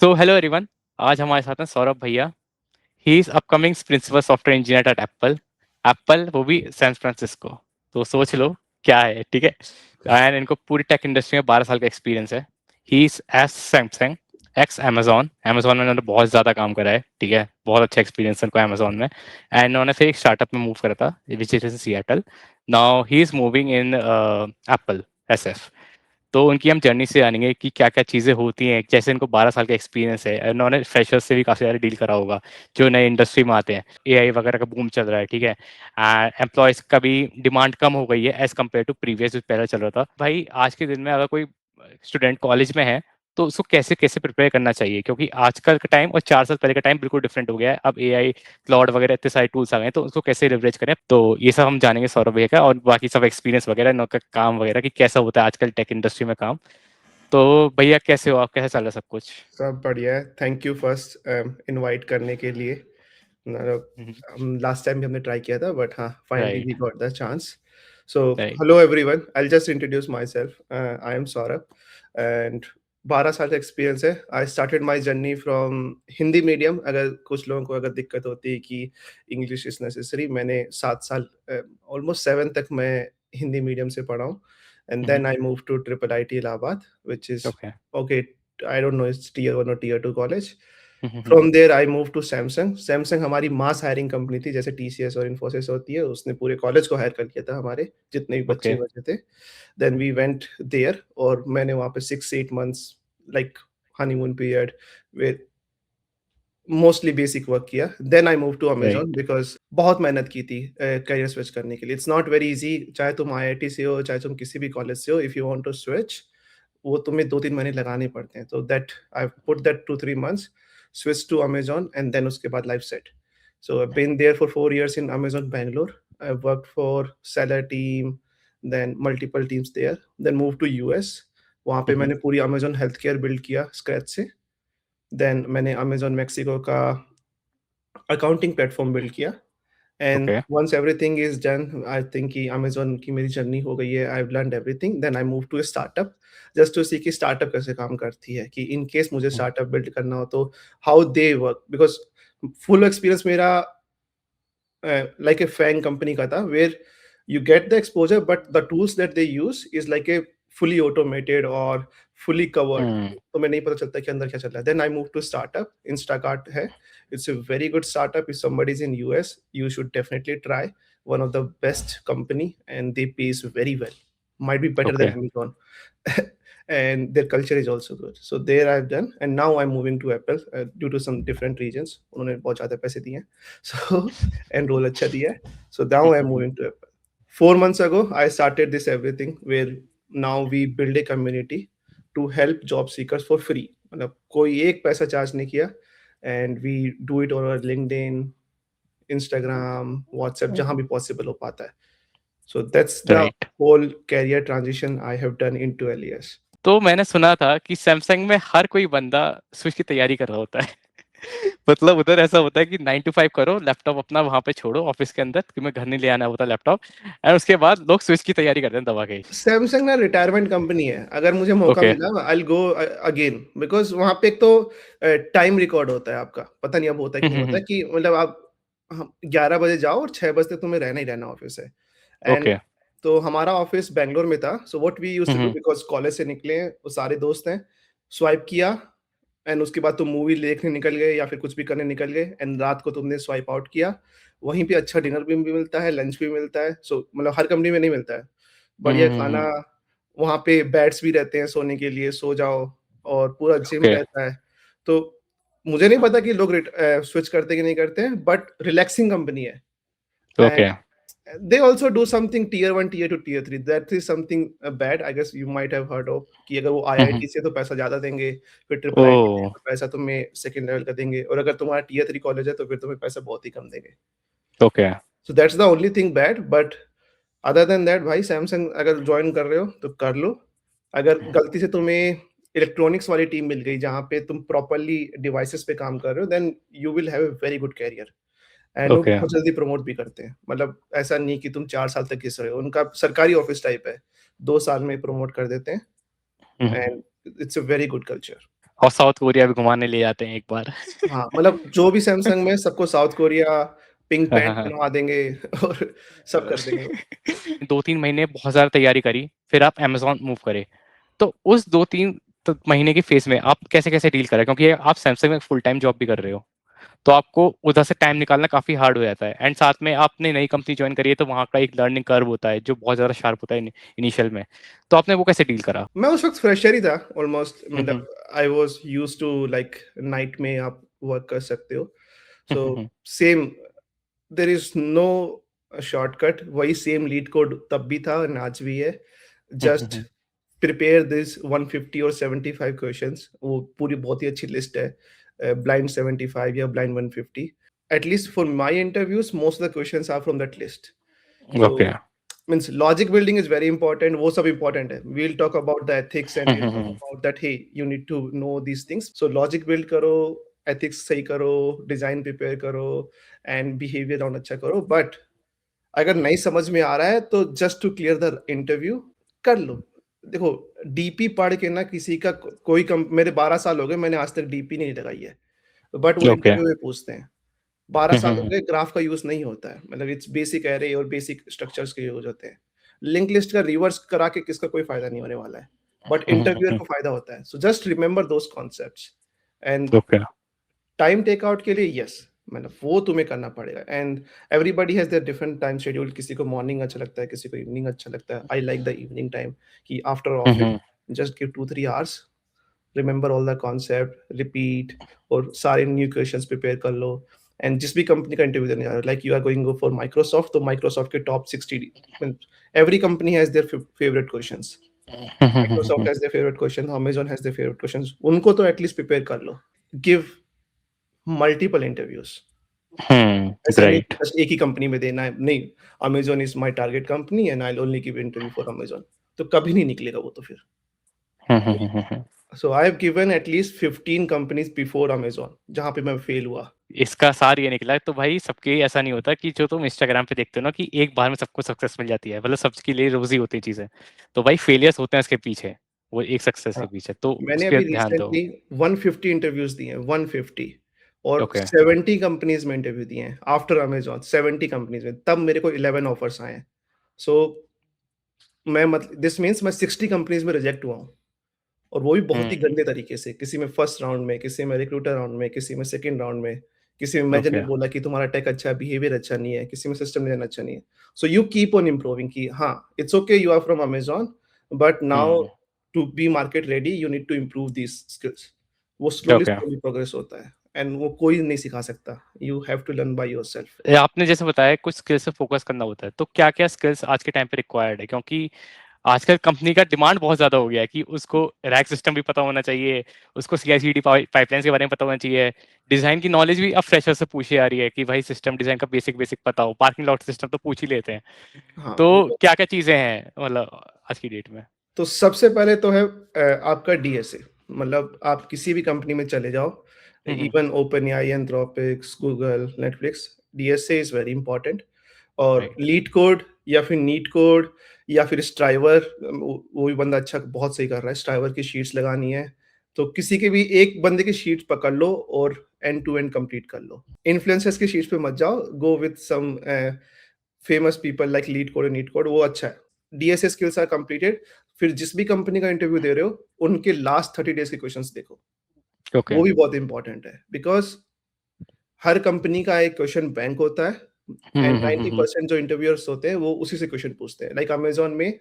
So hello everyone. आज हमारे साथ हैं सौरभ भैया। He is upcoming principal software engineer at Apple. Apple वो भी सैन फ्रांसिस्को। तो सोच लो क्या है, ठीक है। एंड इनको पूरी टेक इंडस्ट्री में 12 साल का एक्सपीरियंस है। He is S Samsung x Amazon. Amazon में इन्होंने बहुत ज़्यादा काम करा है, ठीक है। बहुत अच्छा एक्सपीरियंस है इनको अमेजोन में। एंड इन्होंने फिर एक स्टार्टअप में मूव करा था which is in Seattle. Now he is moving in Apple S F. तो उनकी हम जर्नी से जानेंगे कि क्या क्या चीज़ें होती हैं। जैसे इनको 12 साल का एक्सपीरियंस है, इन्होंने फ्रेशर्स से भी काफ़ी ज़्यादा डील करा होगा जो नए इंडस्ट्री में आते हैं। एआई वगैरह का बूम चल रहा है, ठीक है। एम्प्लॉयज़ का भी डिमांड कम हो गई है एज़ कम्पेयर टू प्रीवियस जो पहले चल रहा था। भाई आज के दिन में अगर कोई स्टूडेंट कॉलेज में है तो उसको कैसे कैसे प्रिपेयर करना चाहिए, क्योंकि आजकल का टाइम और 4 साल पहले का टाइम बिल्कुल डिफरेंट हो गया है। अब एआई क्लाउड वगैरह इतने सारे टूल्स आ गए हैं, तो उसको कैसे लेवरेज करें। तो ये सब हम जानेंगे सौरभ भैया का, और बाकी सब एक्सपीरियंस वगैरह इनका काम वगैरह कि कैसा होता है आजकल टेक इंडस्ट्री में काम। तो भैया कैसे हो आप, कैसे चल रहा है सब कुछ? सब बढ़िया है। थैंक यू फर्स्ट इनवाइट करने के लिए। मतलब लास्ट टाइम भी हमने ट्राई किया था बट हाँ, finally we right. Got the chance. So right. Hello everyone, I will just introduce myself. I am Saurabh and 12 साल का एक्सपीरियंस है। I started my journey from Hindi medium. अगर कुछ लोगों को अगर दिक्कत होती है कि इंग्लिश इज़ नेसेसरी, मैंने 7 साल ऑलमोस्ट 7 तक मैं हिंदी मीडियम से पढ़ा हूँ and then I move to triple IT Allahabad which is okay. Okay, I don't know, it's tier 1 or tier 2 college. From there I move to Samsung. Samsung हमारी mass hiring company थी, जैसे TCS और इन्फोसिस होती है। उसने पूरे कॉलेज को higher कर लिया था, हमारे जितने भी बच्चे ओके। बचे थे। देन वी वेंट देयर और मैंने वहाँ पे 6-8 months like honeymoon period with mostly basic work किया। Then I move to Amazon right. Because बहुत मेहनत की थी करियर स्विच करने के लिए। इट्स नॉट वेरी ईज़ी, चाहे तुम आईआईटी से हो, चाहे तुम किसी भी कॉलेज से हो, if you want to switch, वो तुम्हें 2-3 महीने लगाने पड़ते हैं। तो that I put that 2-3 months, switch to Amazon and then उसके बाद life set. So I been there for 4 years in Amazon Bangalore. I worked for seller team, then multiple teams there, then move to US. वहाँ पे मैंने पूरी Amazon health care build किया scratch से। Then मैंने Amazon Mexico का accounting platform build किया and okay. Once everything is done, I think कि अमेज़न की मेरी जर्नी हो गई है, I have learned everything, then I move to a startup just to see कि स्टार्टअप कैसे काम करती है, कि इन केस मुझे स्टार्टअप बिल्ड करना हो तो how they work. Because full experience मेरा like a FAANG कंपनी का था, where you get the exposure but the tools that they use is like a fully automated और फुली कवर्ड। तुम्हें नहीं पता चलता कि अंदर क्या चल रहा है। Then I move to startup, Instacart है। It's a very good startup. If somebody is in US, you should definitely try. One of the best company and they pays very well. Might be better okay. than Amazon. And their culture is also good. So there I've done and now I'm moving to Apple due to some different reasons. उन्होंने बहुत ज़्यादा पैसे दिए हैं। So and role अच्छा दिया है। So now I'm moving to Apple. 4 months ago, I started this everything where now we build a community to help job seekers for free. मतलब कोई एक पैसा चार्ज नहीं किया and we do it on our LinkedIn, Instagram, WhatsApp, जहाँ भी possible हो पाता है। So that's the right. whole career transition I have done in 12 years. तो मैंने सुना था कि सैमसंग में हर कोई बंदा स्विच की तैयारी कर रहा होता है। मतलब उधर ऐसा होता है कि 9 to 5 करो, लैपटॉप अपना वहां पे छोड़ो ऑफिस के अंदर, तुम्हें घर नहीं ले आना होता लैपटॉप। एंड उसके बाद लोग स्विच की तैयारी करते हैं दबा के। सैमसंग ना रिटायरमेंट कंपनी है। अगर मुझे मौका ओके। मिला I will go again because वहाँ पे एक तो टाइम रिकॉर्ड होता है आपका। पता नहीं अब होता है कि नहीं होता है कि मतलब आप 11 बजे जाओ और 6 बजे तक तुम्हें रहना ही रहना ऑफिस है। And okay. तो हमारा ऑफिस बैंगलोर में था। So what we used to do because college से निकले हैं, वो सारे दोस्त हैं, स्वाइप किया एंड उसके बाद तुम मूवी देखने निकल गए या फिर कुछ भी करने निकल गए एंड रात को तुमने स्वाइप आउट किया। वहीं पे अच्छा डिनर भी मिलता है, लंच भी मिलता है। सो मतलब हर कंपनी में नहीं मिलता है। बढ़िया खाना, वहाँ पे बेड्स भी रहते हैं सोने के लिए, सो जाओ और पूरा जिम ओके। रहता है। तो मुझे नहीं पता कि लोग स्विच करते हैं कि नहीं करते हैं, बट रिलैक्सिंग कंपनी है। Okay. And they also do something tier 1, tier 2, tier 3. That is something bad. I guess you might have heard of कि अगर वो आईआईटी से तो पैसा ज़्यादा देंगे, फिर ट्रिपल आईटी से ओ। तो पैसा तुम्हें सेकंड लेवल का देंगे और अगर तुम्हारा टियर 3 कॉलेज है तो फिर तुम्हें पैसा बहुत ही कम देंगे। Okay. So that's the only thing bad, but other than that भाई सैमसंग अगर जॉइन कर रहे हो तो कर लो। अगर गलती से तुम्हें इलेक्ट्रॉनिक्स वाली टीम मिल गई जहाँ पे तुम प्रॉपर्ली डिवाइसेस पे काम कर रहे हो, then you will have a very good career and वो ओके। बहुत जल्दी प्रमोट भी करते हैं। मतलब ऐसा नहीं कि तुम 4 साल तक घिस रहे हो, उनका सरकारी ऑफिस टाइप है, 2 साल में प्रमोट कर देते हैं and it's a very good culture. और साउथ कोरिया भी घुमाने ले जाते हैं एक बार। हाँ, मतलब जो भी सैमसंग में सबको साउथ कोरिया पिंक हाँ, हाँ, पैंट हाँ। पहनवा देंगे और सब कर देंगे वो। 2-3 महीने बहुत ज़्यादा तैयारी करी, फिर आप अमेज़न मूव करे। तो उस 2-3 महीने की फेज़ में आप कैसे-कैसे डील करें? क्योंकि आप सैमसंग में फुल टाइम जॉब भी कर रहे हो, तो आपको उधर से टाइम निकालना काफ़ी हार्ड हो जाता है एंड साथ में आपने नई कंपनी जॉइन करी है, तो वहाँ का एक लर्निंग कर्व होता है, जो बहुत ज़्यादा शार्प होता है इनिशियल में। तो आपने वो कैसे डील करा? मैं उस वक़्त फ्रेशर ही था ऑलमोस्ट, हुँ, हुँ। मतलब I was used to like night में आप वर्क कर सकते हो। हुँ, सो हुँ, हुँ। Same, there is no shortcut, वही सेम लीड कोड तब भी था और आज भी है। हुँ, हुँ, जस्ट हुँ। प्रिपेयर दिस 150 और 75 क्वेश्चंस, वो पूरी बहुत ही अच्छी लिस्ट है। ब्लाइंड 75 या blind 150। At least for my interviews most of the questions are from that list. So okay. means logic building is very important, वो सब important है। We'll talk about the ethics and hmm, we'll hmm, talk hmm. about that, hey, you need to know these things. So logic build करो, ethics सही करो, design prepare करो and behavior round अच्छा करो। But अगर नहीं समझ में आ रहा है तो just to clear the interview कर लो। देखो, डीपी पढ़ के ना किसी का कोई मेरे 12 साल हो गए, मैंने आज तक डीपी नहीं लगाई है। बट वो ओके। इंटरव्यू में पूछते हैं। 12 हुँ, साल हुँ, हो हुँ। गए, ग्राफ का यूज़ नहीं होता है। मतलब इट्स बेसिक एरे और बेसिक स्ट्रक्चर्स के यूज़ होते हैं। लिंक लिस्ट का रिवर्स करा के किसका कोई फ़ायदा नहीं होने वाला है। बट हुँ, हुँ, हुँ, इंटरव्यूअर हुँ। को फ़ायदा होता है। So just remember those concepts and okay. Time take out के लिए यस, मतलब वो तुम्हें करना पड़ेगा। And everybody has their different time schedule, किसी को मॉर्निंग अच्छा लगता है, किसी को इवनिंग अच्छा लगता है। I like the evening time कि आफ्टर हुँ, ऑफिस हुँ। Just give 2-3 hours, remember all the concept, repeat और सारे न्यू क्वेश्चंस प्रिपेयर कर लो। एंड जिस भी कंपनी का इंटरव्यू देने जा रहे हो, like you are going go for Microsoft, तो माइक्रोसॉफ्ट के top 60 every company has their favourite questions. हुँ, हुँ, हुँ, माइक्रोसॉफ्ट हुँ। Has their favourite question, Amazon has their favourite questions, उनको तो एटलीस्ट प्रिपेयर कर लो। Give multiple interviews. हुँ, ऐसा नहीं कि राइट। बस एक ही कंपनी में देना है, नहीं, Amazon is my target company and I will only give interview for Amazon, तो कभी नहीं निकलेगा वो तो फिर। हुँ, हुँ, हुँ, हुँ, हुँ। So I have given at least 15 companies before Amazon, जहाँ पे मैं फेल हुआ। इसका सार ये निकला तो भाई सबके ऐसा नहीं होता कि जो तुम इंस्टाग्राम पे देखते हो ना कि एक बार में सबको सक्सेस मिल जाती है, मतलब सबके लिए रोज़ी होती है चीज़ें। तो भाई फेलियर्स होते हैं इसके पीछे, वो एक सक्सेस हाँ, के पीछे, तो उस मैंने पे अभी ध्यान दो। रिसेंटली 150 इंटरव्यूज़ दिए हैं, 150 और ओके। 70 कंपनीज़ में इंटरव्यू दिए हैं आफ्टर अमेज़न, 70 कंपनीज़ में, तब मेरे को 11 ऑफर्स आए हैं। सो मैं दिस मीन्स मैं 60 कंपनीज़ में रिजेक्ट हुआ हूँ। और वो भी बहुत ही हुँ, गंदे तरीके से, किसी में फर्स्ट राउंड में, किसी में रिक्रूटर राउंड में, किसी में सेकंड राउंड में, किसी में मैनेजर ने ओके। बोला कि तुम्हारा टेक अच्छा है, बिहेवियर अच्छा नहीं है, किसी में सिस्टम डिज़ाइन अच्छा नहीं है। So you keep on improving कि हाँ, it's okay you are from Amazon, but now hmm, to be market ready you need to improve these skills. वो स्लोली ओके। स्लोली प्रोग्रेस होता है एंड वो कोई नहीं सिखा सकता। You have to learn by yourself. आपने जैसे बताया कुछ स्किल्स पे फोकस करना होता है, तो क्या-क्या स्किल्स आज के टाइम पे रिक्वायर्ड है? क्योंकि आजकल कंपनी का डिमांड बहुत ज़्यादा हो गया है कि उसको रैक सिस्टम भी पता होना चाहिए, उसको सीई/सीडी पाइपलाइन्स के बारे में पता होना चाहिए, डिज़ाइन की नॉलेज भी अब फ्रेशर से पूछी जा रही है कि भाई सिस्टम डिज़ाइन का बेसिक-बेसिक पता हो, पार्किंग लॉट सिस्टम तो पूछ ही लेते हैं। हाँ, तो वो क्या-क्या चीज़ें हैं मतलब आज की डेट में? तो सबसे पहले तो है आपका डीएसए, मतलब आप किसी भी कंपनी में चले जाओ, हुँ, हुँ। Even OpenAI, Anthropics, Google, Netflix, DSA is very important. और राइट। लीड कोड या फिर नीट कोड या फिर स्ट्राइवर, वो भी बंदा अच्छा बहुत सही कर रहा है, स्ट्राइवर की शीट्स लगानी है, तो किसी के भी एक बंदे की शीट्स पकड़ लो और एंड टू एंड कंप्लीट कर लो। इन्फ्लुएंसर्स की शीट्स पे मत जाओ, go with some famous people like LeetCode और नीट कोड, वो अच्छा है। डीएसए स्किल्स आर कंप्लीटेड, फिर जिस भी कंपनी का इंटरव्यू दे रहे हो, उनके लास्ट 30 डेज़ के क्वेश्चन्स देखो। ओके। वो भी बहुत इंपॉर्टेंट है बिकॉज़ हर कंपनी का एक क्वेश्चन बैंक होता है हुँ, एंड हुँ, हुँ, हुँ, हुँ। 90% जो इंटरव्यूअर्स होते हैं, वो उसी से क्वेश्चन पूछते हैं। लाइक अमेज़न में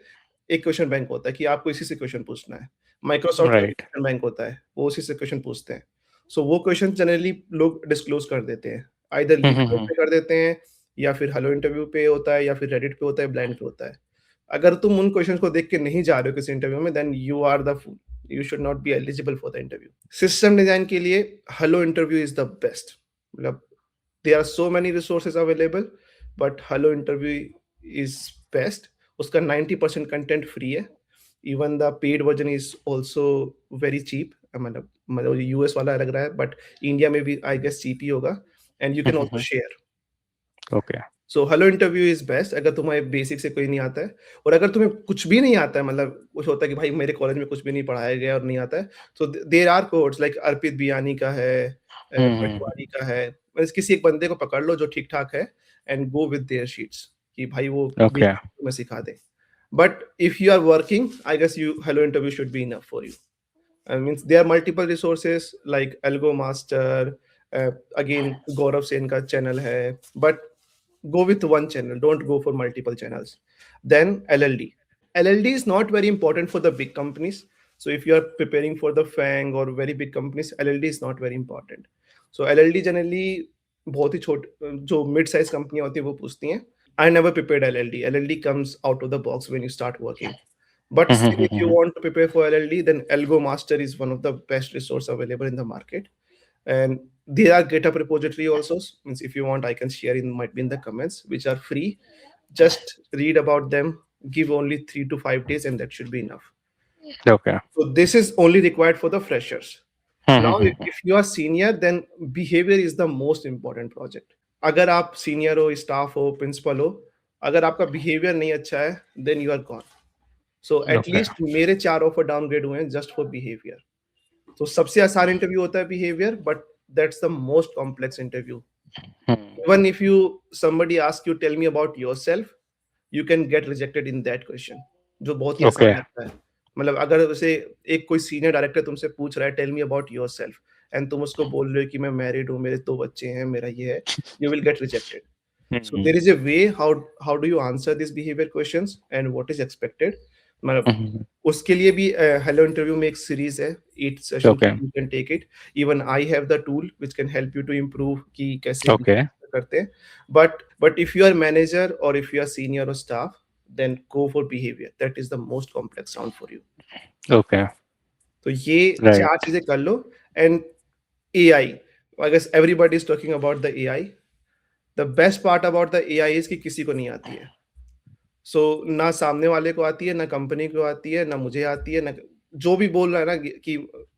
एक क्वेश्चन बैंक होता है कि आपको इसी से क्वेश्चन पूछना है। माइक्रोसॉफ्ट का भी राइट। क्वेश्चन बैंक होता है, वो उसी से क्वेश्चन पूछते हैं। सो वो क्वेश्चन जनरली लोग डिस्क्लोज़ कर देते हैं। आइदर हुँ, लीड हुँ, कोड हुँ। पे कर देते हैं या फिर हेलो इंटरव्यू पे होता है या फिर रेडिट पे होता है, ब्लाइंड पे होता है। अगर तुम उन क्वेश्चंस को देख के नहीं जा रहे हो किसी इंटरव्यू में, then you are the fool, you should not be eligible for the interview. System design के लिए Hello Interview is the best, मतलब there are so many resources available, but Hello Interview is best. उसका 90% content free है, even the paid version is also very cheap. मतलब US वाला लग रहा है, बट इंडिया में भी आई गेस चीप ही होगा, and you hmm, can hmm, also hmm. Share. Okay. So hello Interview is best अगर तुम्हें बेसिक से कोई नहीं आता है, और अगर तुम्हें कुछ भी नहीं आता है, मतलब कुछ होता है कि भाई मेरे कॉलेज में कुछ भी नहीं पढ़ाया गया और नहीं आता है, so there are course like Arpit Bhayani का है, पटवारी का है, बस किसी एक बंदे को पकड़ लो जो ठीक ठाक है and go with their sheets कि भाई वो ओके बेसिक तुम्हें सिखा दे। But if you are working, I guess you Hello Interview should be enough for you. Means there are multiple resources like Algo Master, again Gaurav Sen ka channel hai, but go with one channel, don't go for multiple channels. Then LLD. LLD is not very important for the big companies. So if you are preparing for the FANG or very big companies, LLD is not very important. So LLD generally बहुत ही छोट जो mid size कंपनियां होती है वो पूछती हैं। I never prepared LLD. LLD comes out of the box when you start working. But still, if you want to prepare for LLD, then Algo Master is one of the best resource available in the market. And there are GitHub repository also. Means if you want, I can share in might be in the comments, which are free. Just read about them. Give only 3 to 5 days, and that should be enough. Okay So this is only required for the freshers. Now, if you are senior, then behavior is the most important project. अगर आप senior हो, staff हो, principal हो, अगर आपका behavior नहीं अच्छा है, then you are gone. So at least मेरे 4 ऑफर डाउनग्रेड हुए हैं जस्ट फॉर बिहेवियर। तो सबसे आसान इंटरव्यू होता है behaviour, but that's the most complex interview. Even if you somebody ask you tell me about yourself, you can get rejected in that question, जो बहुत ही आसान लगता है। मतलब अगर उसे एक कोई सीनियर डायरेक्टर तुमसे पूछ रहा है tell me about yourself and तुम उसको बोल रहे हो कि मैं मैरिड हूँ, मेरे 2 बच्चे हैं, मेरा ये है, you will get rejected. So there is a way how do you answer these behavior questions and what is expected. मतलब उसके लिए भी हेलो इंटरव्यू में एक सीरीज है 8 सेशन की, you can take it. Even I have the tool which can help you to improve कि कैसे करते हैं। But if you are manager और इफ यू आर सीनियर और staff, then go for behaviour, that is the most complex round for you. Okay तो ये 4 चीजें कर लो। And AI, I guess everybody is talking about the AI. The best part about the AI is कि किसी को नहीं आती है। सो ना सामने वाले को आती है, ना कंपनी को आती है, ना मुझे आती है, ना जो भी बोल रहा है ना कि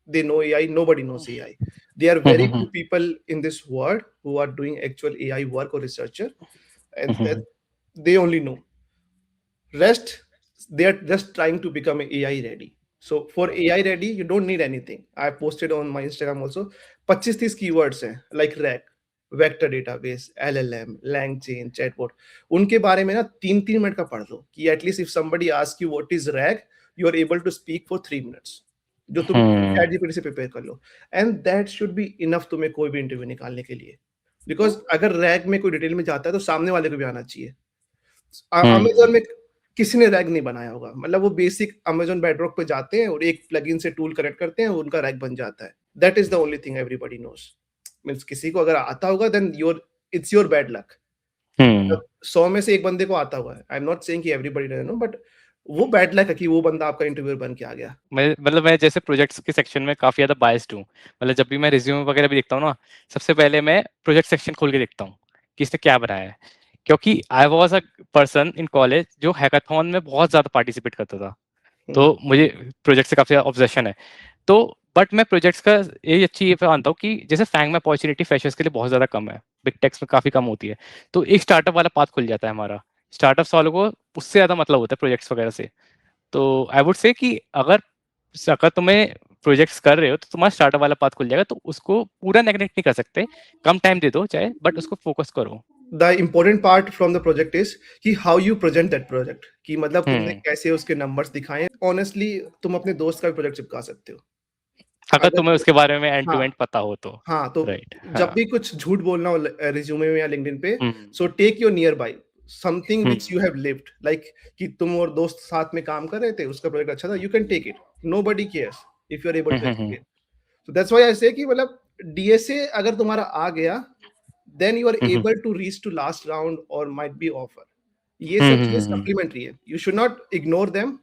they know AI, nobody nose AI. There are very few people in this world who are doing actual AI work or researcher, and that they only know. Rest, they are just trying to become AI ready. So for AI ready, you don't need anything. I posted on my Instagram also 25-30 keywords हैं like RAG, vector database, LLM, LangChain, chatbot. उनके बारे में ना 3-3 minute का पढ़ लो कि at least if somebody ask you what is RAG, you are able to speak for 3 minutes, जो तुम चैट जीपीटी से प्रिपेयर कर लो। And that should be enough तुम्हें कोई भी इंटरव्यू निकालने के लिए। बिकॉज अगर रैग में कोई डिटेल में जाता है तो सामने वाले को भी आना चाहिए। अमेजोन में किसी ने रैग नहीं बनाया होगा, मतलब वो बेसिक अमेजोन बेडरॉक पे जाते हैं और एक प्लगइन से टूल कनेक्ट करते हैं, उनका रैग बन जाता है। That is the only thing everybody knows. Means किसी को अगर आता होगा then it's your bad luck. 100 में से एक बंदे को आता हुआ है, आई एम नॉट सेइंग कि एवरीबॉडी डजंट नो, बट वो बैड लक है कि वो बंदा आपका इंटरव्यूअर बन के आ गया। मैं जैसे प्रोजेक्ट्स के सेक्शन में काफी ज्यादा बायस्ड हूँ। मतलब जब भी मैं रिज्यूमे वगैरह भी देखता हूँ ना, सबसे पहले मैं प्रोजेक्ट सेक्शन खोल के देखता हूँ कि इसने क्या बनाया है, क्योंकि I was a person in college जो हैकाथॉन में बहुत ज्यादा पार्टिसिपेट करता था, तो मुझे प्रोजेक्ट से काफी ऑब्सेशन है। तो बट मैं प्रोजेक्ट्स का ये अच्छी ये मानता हूँ कि जैसे फैंग में अपॉर्चुनिटी फ्रेशर्स के लिए बहुत ज्यादा कम है, बिग टेक्स में काफी कम होती है, तो एक स्टार्टअप वाला पाथ खुल जाता है हमारा। स्टार्टअप वालों को उससे ज्यादा मतलब होता है प्रोजेक्ट्स वगैरह से। तो आई वुड से कि अगर तुम्हें प्रोजेक्ट्स कर रहे हो तो तुम्हारा स्टार्टअप वाला पाथ खुल जाएगा, तो उसको पूरा नेग्लेक्ट नहीं कर सकते, कम टाइम दे दो चाहे, बट उसको फोकस करो। The important part from the project is कि how you present that project, कि मतलब तुमने कैसे उसके नंबर्स दिखाए। ऑनेस्टली तुम अपने दोस्त का भी प्रोजेक्ट चिपका सकते हो अगर तुम्हें उसके बारे में एंड टू एंड पता हो तो। हाँ, तो राइट, जब भी कुछ झूठ बोलना हो रिज्यूमे में या लिंक्डइन पे, so take your nearby something which you have lived, like कि तुम और दोस्त साथ में काम कर रहे थे, उसका प्रोजेक्ट अच्छा था, you can take it, nobody cares if you are able to explain. So that's why I say कि मतलब डीएसए अगर तुम्हारा आ गया, then you are able to reach to last round or might be offer. ये सब चीजें supplementary है, you should not ignore them.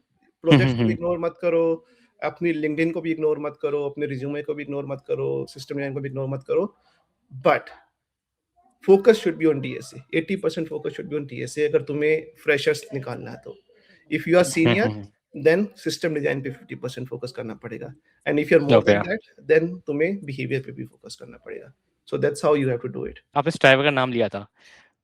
Projects को भी इग्नोर मत करो, अपनी लिंक्डइन को भी इग्नोर मत करो, अपने रिज्यूमे को भी इग्नोर मत करो, सिस्टम डिजाइन को भी इग्नोर मत करो, but focus should be on DSA. 80% focus should be on DSA अगर तुम्हें फ्रेशर्स निकालना है तो। If you are senior then system design पे 50% फोकस करना पड़ेगा, and if you are more than that then तुम्हें बिहेवियर पे भी फोकस करना पड़ेगा। So that's how you have to do it. आपने स्ट्राइवर का नाम लिया था,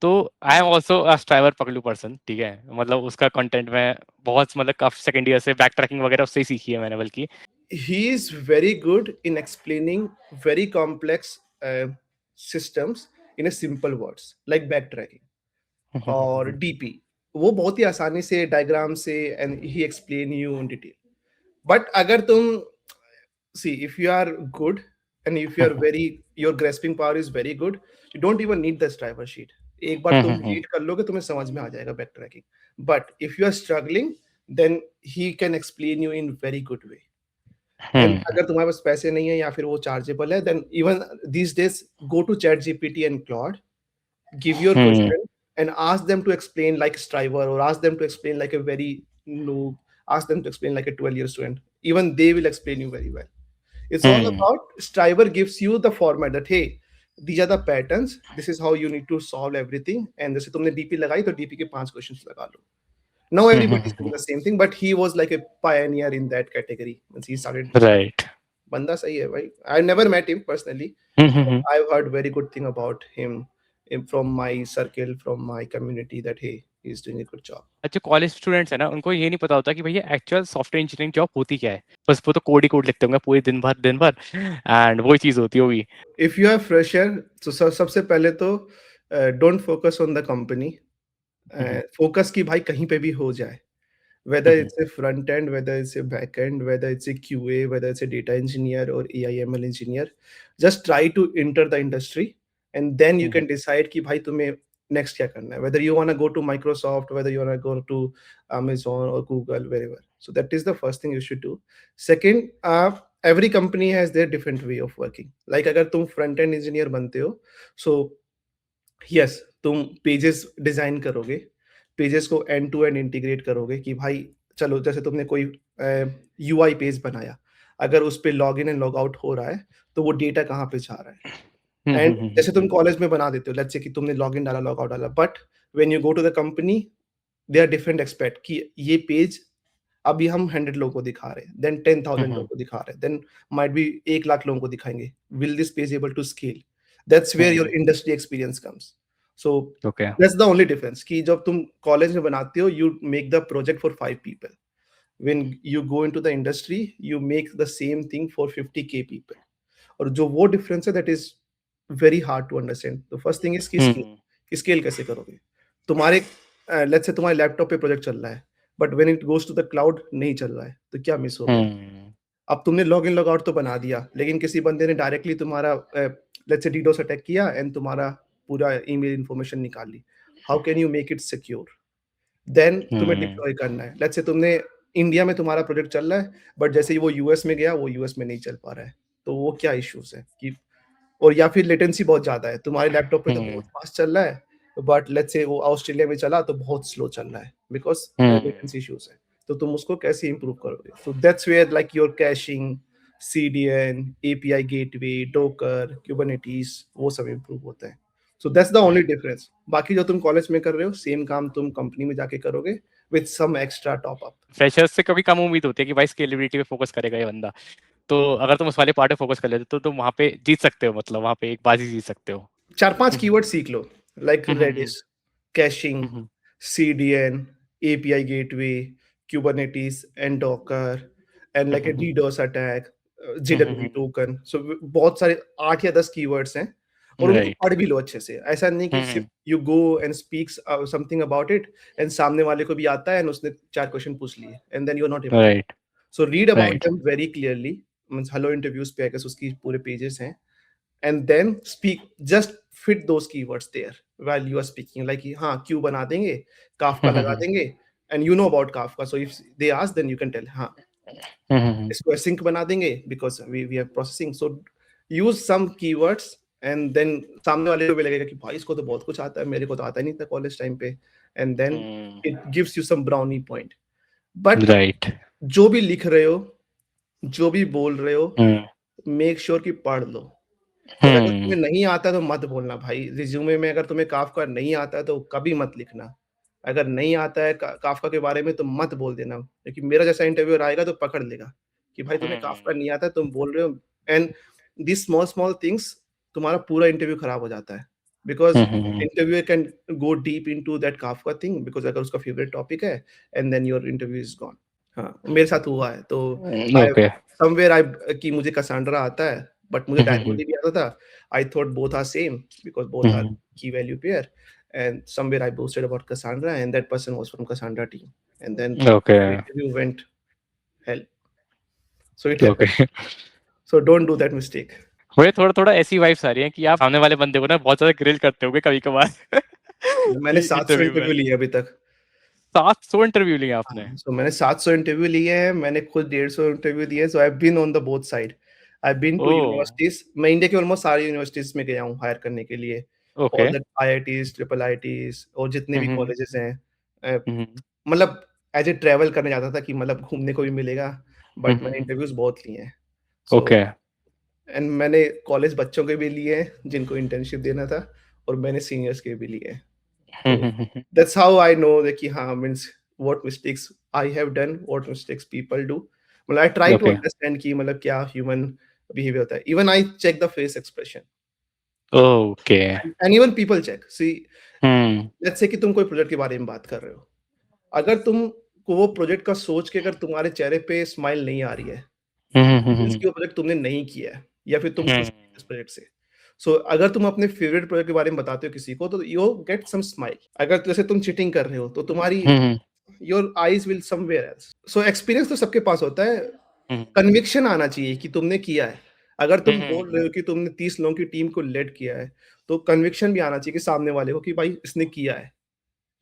तो I am also a Striver पगलू पर्सन, ठीक है, मतलब उसका कंटेंट में बहुत मतलब काफी सेकंड ईयर से बैक ट्रैकिंग वगैरह उससे ही सीखी है मैंने बल्कि। He is very good in explaining very complex systems in a simple words like backtracking और डीपी। वो बहुत ही आसानी से डायग्राम से एंड ही explain you in detail. But अगर तुम see if you are good and if you are very your grasping power is very good, you don't even need the driver sheet. एक बार तुम रीड कर लोगे तुम्हें समझ में आ जाएगा backtracking. But if you are struggling then he can explain you in very good way. And अगर तुम्हारे पास पैसे नहीं है या फिर वो चार्जेबल है, then even these days go to ChatGPT and Claude, give your question and ask them to explain like Striver, or ask them to explain like a very noob, ask them to explain like a 12-year student. Even they will explain you very well. It's all about Striver gives you the format that hey, these are the patterns, this is how you need to solve everything, and जैसे तुमने DP लगाई तो DP के 5 questions लगा लो। Now everybody is doing the same thing, but he was like a pioneer in that category once he started. Right. बंदा सही है भाई। I never met him personally. I've heard very good thing about him from my circle, from my community that hey, he's doing a good job. अच्छा, college students है ना, उनको ये नहीं पता होता कि भैया एक्चुअल सॉफ्टवेयर इंजीनियरिंग जॉब होती क्या है। बस वो तो कोड ही कोड लिखते होंगे पूरे दिन भर एंड वही चीज होती होगी। If you are fresher, so सबसे पहले तो don't focus on the company, focus कि भाई कहीं पे भी हो जाए, whether it's a front end, whether it's a back end, whether it's a QA, whether it's a data engineer or AI/ML engineer, just try to enter the industry and then you can decide कि भाई तुम्हें next क्या करना है, whether you want to go to Microsoft, whether you want to go to Amazon or Google, wherever. So that is the first thing you should do. Second, every company has their different way of working. Like अगर तुम front end engineer बनते हो, so yes तुम pages design करोगे, pages को and to and integrate करोगे कि भाई चलो जैसे तुमने कोई यूआई पेज बनाया, अगर उस पे लॉगिन एंड लॉग आउट हो रहा है तो वो डेटा कहाँ पे जा रहा है। एंड जैसे तुम कॉलेज में बना देते हो, लेट्स से कि तुमने लॉगिन डाला लॉग आउट डाला, but when you go to the company they are different expect कि ये पेज अभी हम 100 लोगों को दिखा रहे हैं, देन 10,000 लोगों को दिखा रहे हैं, देन माइट बी 1 लाख लोगों को दिखाएंगे। Will this page able to scale? That's where your industry experience comes. So okay. That's the only difference कि जब तुम कॉलेज में बनाते हो you make the project for 5 people, when you go into the industry you make the same thing for 50K people. और जो वो difference है that is very hard to understand. The first thing is कि scale कैसे करोगे। तुम्हारे let's say तुम्हारे laptop पे प्रोजेक्ट चल रहा है, but when it goes to the cloud नहीं चल रहा है, तो क्या मिस हो गया? अब तुमने लॉगिन लॉग आउट तो बना दिया, लेकिन किसी बंदे ने डायरेक्टली तुम्हारा लेट्स से डीडोस अटैक किया एंड तुम्हारा पूरा ईमेल इंफॉर्मेशन निकाल ली। How can you make it secure? Then तुम्हें डिप्लॉय करना है। लेट्स से तुमने इंडिया में तुम्हारा प्रोजेक्ट चल रहा है, बट जैसे ही वो यूएस में गया, वो यूएस में नहीं चल पा रहा है, तो वो क्या इश्यूज है कि और या फिर लेटेंसी बहुत ज्यादा है, तुम्हारे लैपटॉप पे तो बहुत फास्ट चल रहा है, बट लेट्स से वो ऑस्ट्रेलिया में चला तो बहुत स्लो चल रहा है बिकॉज लेटेंसी इश्यूज है। तो तुम उसको कैसे इंप्रूव करोगे? So that's where like your caching, CDN, API gateway, Docker, Kubernetes, वो सब इंप्रूव होता है। So that's the only difference. बाकी जो तुम कॉलेज में कर रहे हो सेम काम तुम कंपनी में जाके करोगे with some extra top up. Freshers से कभी कम उम्मीद होती है कि भाई स्केलेबिलिटी पे फोकस करेगा ये बंदा, तो अगर तुम उस वाले पार्ट पे फोकस कर लेते तो तुम वहाँ पे जीत सकते हो, मतलब वहाँ पे एक बाजी जीत सकते हो। 4-5 कीवर्ड सीख लो, like Redis, caching, CDN, API gateway, Kubernetes, and Docker, and like a DDoS attack, JWT token. So बहुत सारे 8 या 10 कीवर्ड्स हैं और उनको पढ़ भी लो अच्छे से। ऐसा नहीं कि सिर्फ you go and speaks something about it and सामने वाले को भी आता है एंड उसने 4 क्वेश्चन पूछ लिए and then you are not able. Right. So read about them very clearly. Means hello interviews पे आकर उसकी पूरे पेजेस हैं, and then speak, just fit those keywords there while you are speaking, like हाँ क्यों बना देंगे, Kafka लगा देंगे, and you know about Kafka, so if they ask then you can tell हाँ इसको async बना देंगे because we are processing, so use some keywords and then सामने वाले को भी लगेगा कि भाई इसको तो बहुत कुछ आता है, मेरे को तो आता ही नहीं था कॉलेज टाइम पे, and then it gives you some brownie point. But जो भी लिख रहे हो, जो भी बोल रहे हो, make sure कि पढ़ लो। तो अगर तुम्हें नहीं आता तो मत बोलना भाई। रिज्यूमे में अगर तुम्हें काफका नहीं आता तो कभी मत लिखना। अगर नहीं आता है काफका के बारे में तो मत बोल देना, क्योंकि मेरा जैसा इंटरव्यूअर आएगा तो पकड़ लेगा कि भाई तुम्हें काफका नहीं आता, तुम बोल रहे हो, and this small small things तुम्हारा पूरा इंटरव्यू खराब हो जाता है। Because hmm, interviewer can go deep into that Kafka thing, because अगर उसका फेवरेट टॉपिक है and then your interview is gone. हाँ, मेरे साथ हुआ है। तो आई ओके। समवेयर आई कि मुझे कसांड्रा आता है, बट मुझे हम्म, डायमंड भी आता था। I thought both are same because both are key value pair, and somewhere I boasted about Cassandra and that person was from Cassandra team, and then okay the interview went hell. So it happens. Okay. So don't do that mistake. मुझे थोड़ा थोड़ा ऐसी vibes आ रही है कि आप सामने वाले बंदे को ना बहुत ज्यादा ग्रिल करते होगे कभी कभार मैंने 700 इंटरव्यू में। इंटरव्यू लिए अभी तक। 700 इंटरव्यू लिए आपने? हाँ, so मैंने 700 इंटरव्यू लिए हैं, मैंने खुद 150 इंटरव्यू दिए। So I have been on the both side. I have been to all universities, मैं इंडिया के ऑलमोस्ट सारी यूनिवर्सिटीज में गया हूँ हायर करने के लिए। Okay. All the IITs, triple ITs और जितने भी हम्म कॉलेजेस हैं। अ, हम्म मतलब एज ए ट्रैवल करने जाता था कि मतलब घूमने को भी मिलेगा, बट मैंने हम्म, इंटरव्यूज बहुत लिए हैं। So okay. एंड मैंने कॉलेज बच्चों के भी लिए हैं जिनको इंटर्नशिप देना था, और मैंने सीनियर्स के भी लिए हैं। तो that's how I know that कि हाँ, means what mistakes I have done, what mistakes people do. मतलब I try to okay understand कि मतलब क्या ह्यूमन बिहेवियर होता है। Even I check the face expression, okay. And even people check. See, hmm let's say कि तुम कोई project के बारे में बात कर रहे हो, अगर तुम को वो प्रोजेक्ट का सोच के अगर तुम्हारे चेहरे पे स्माइल नहीं आ रही है, मीन्स हम्म कि वो प्रोजेक्ट तुमने नहीं किया है या फिर तुम खुश हम्म नहीं हो इस प्रोजेक्ट से। सो अगर तुम अपने फेवरेट प्रोजेक्ट के बारे में बताते हो किसी को, तो यू गेट सम स्माइल। अगर जैसे तुम चीटिंग कर रहे हो तो तुम्हारी hmm your eyes will somewhere else. So experience तो सबके पास होता है, कन्विक्शन आना चाहिए कि तुमने किया है। अगर तुम बोल रहे हो कि तुमने 30 लोगों की टीम को लीड किया है, तो कन्विक्शन भी आना चाहिए कि सामने वाले को कि भाई इसने किया है।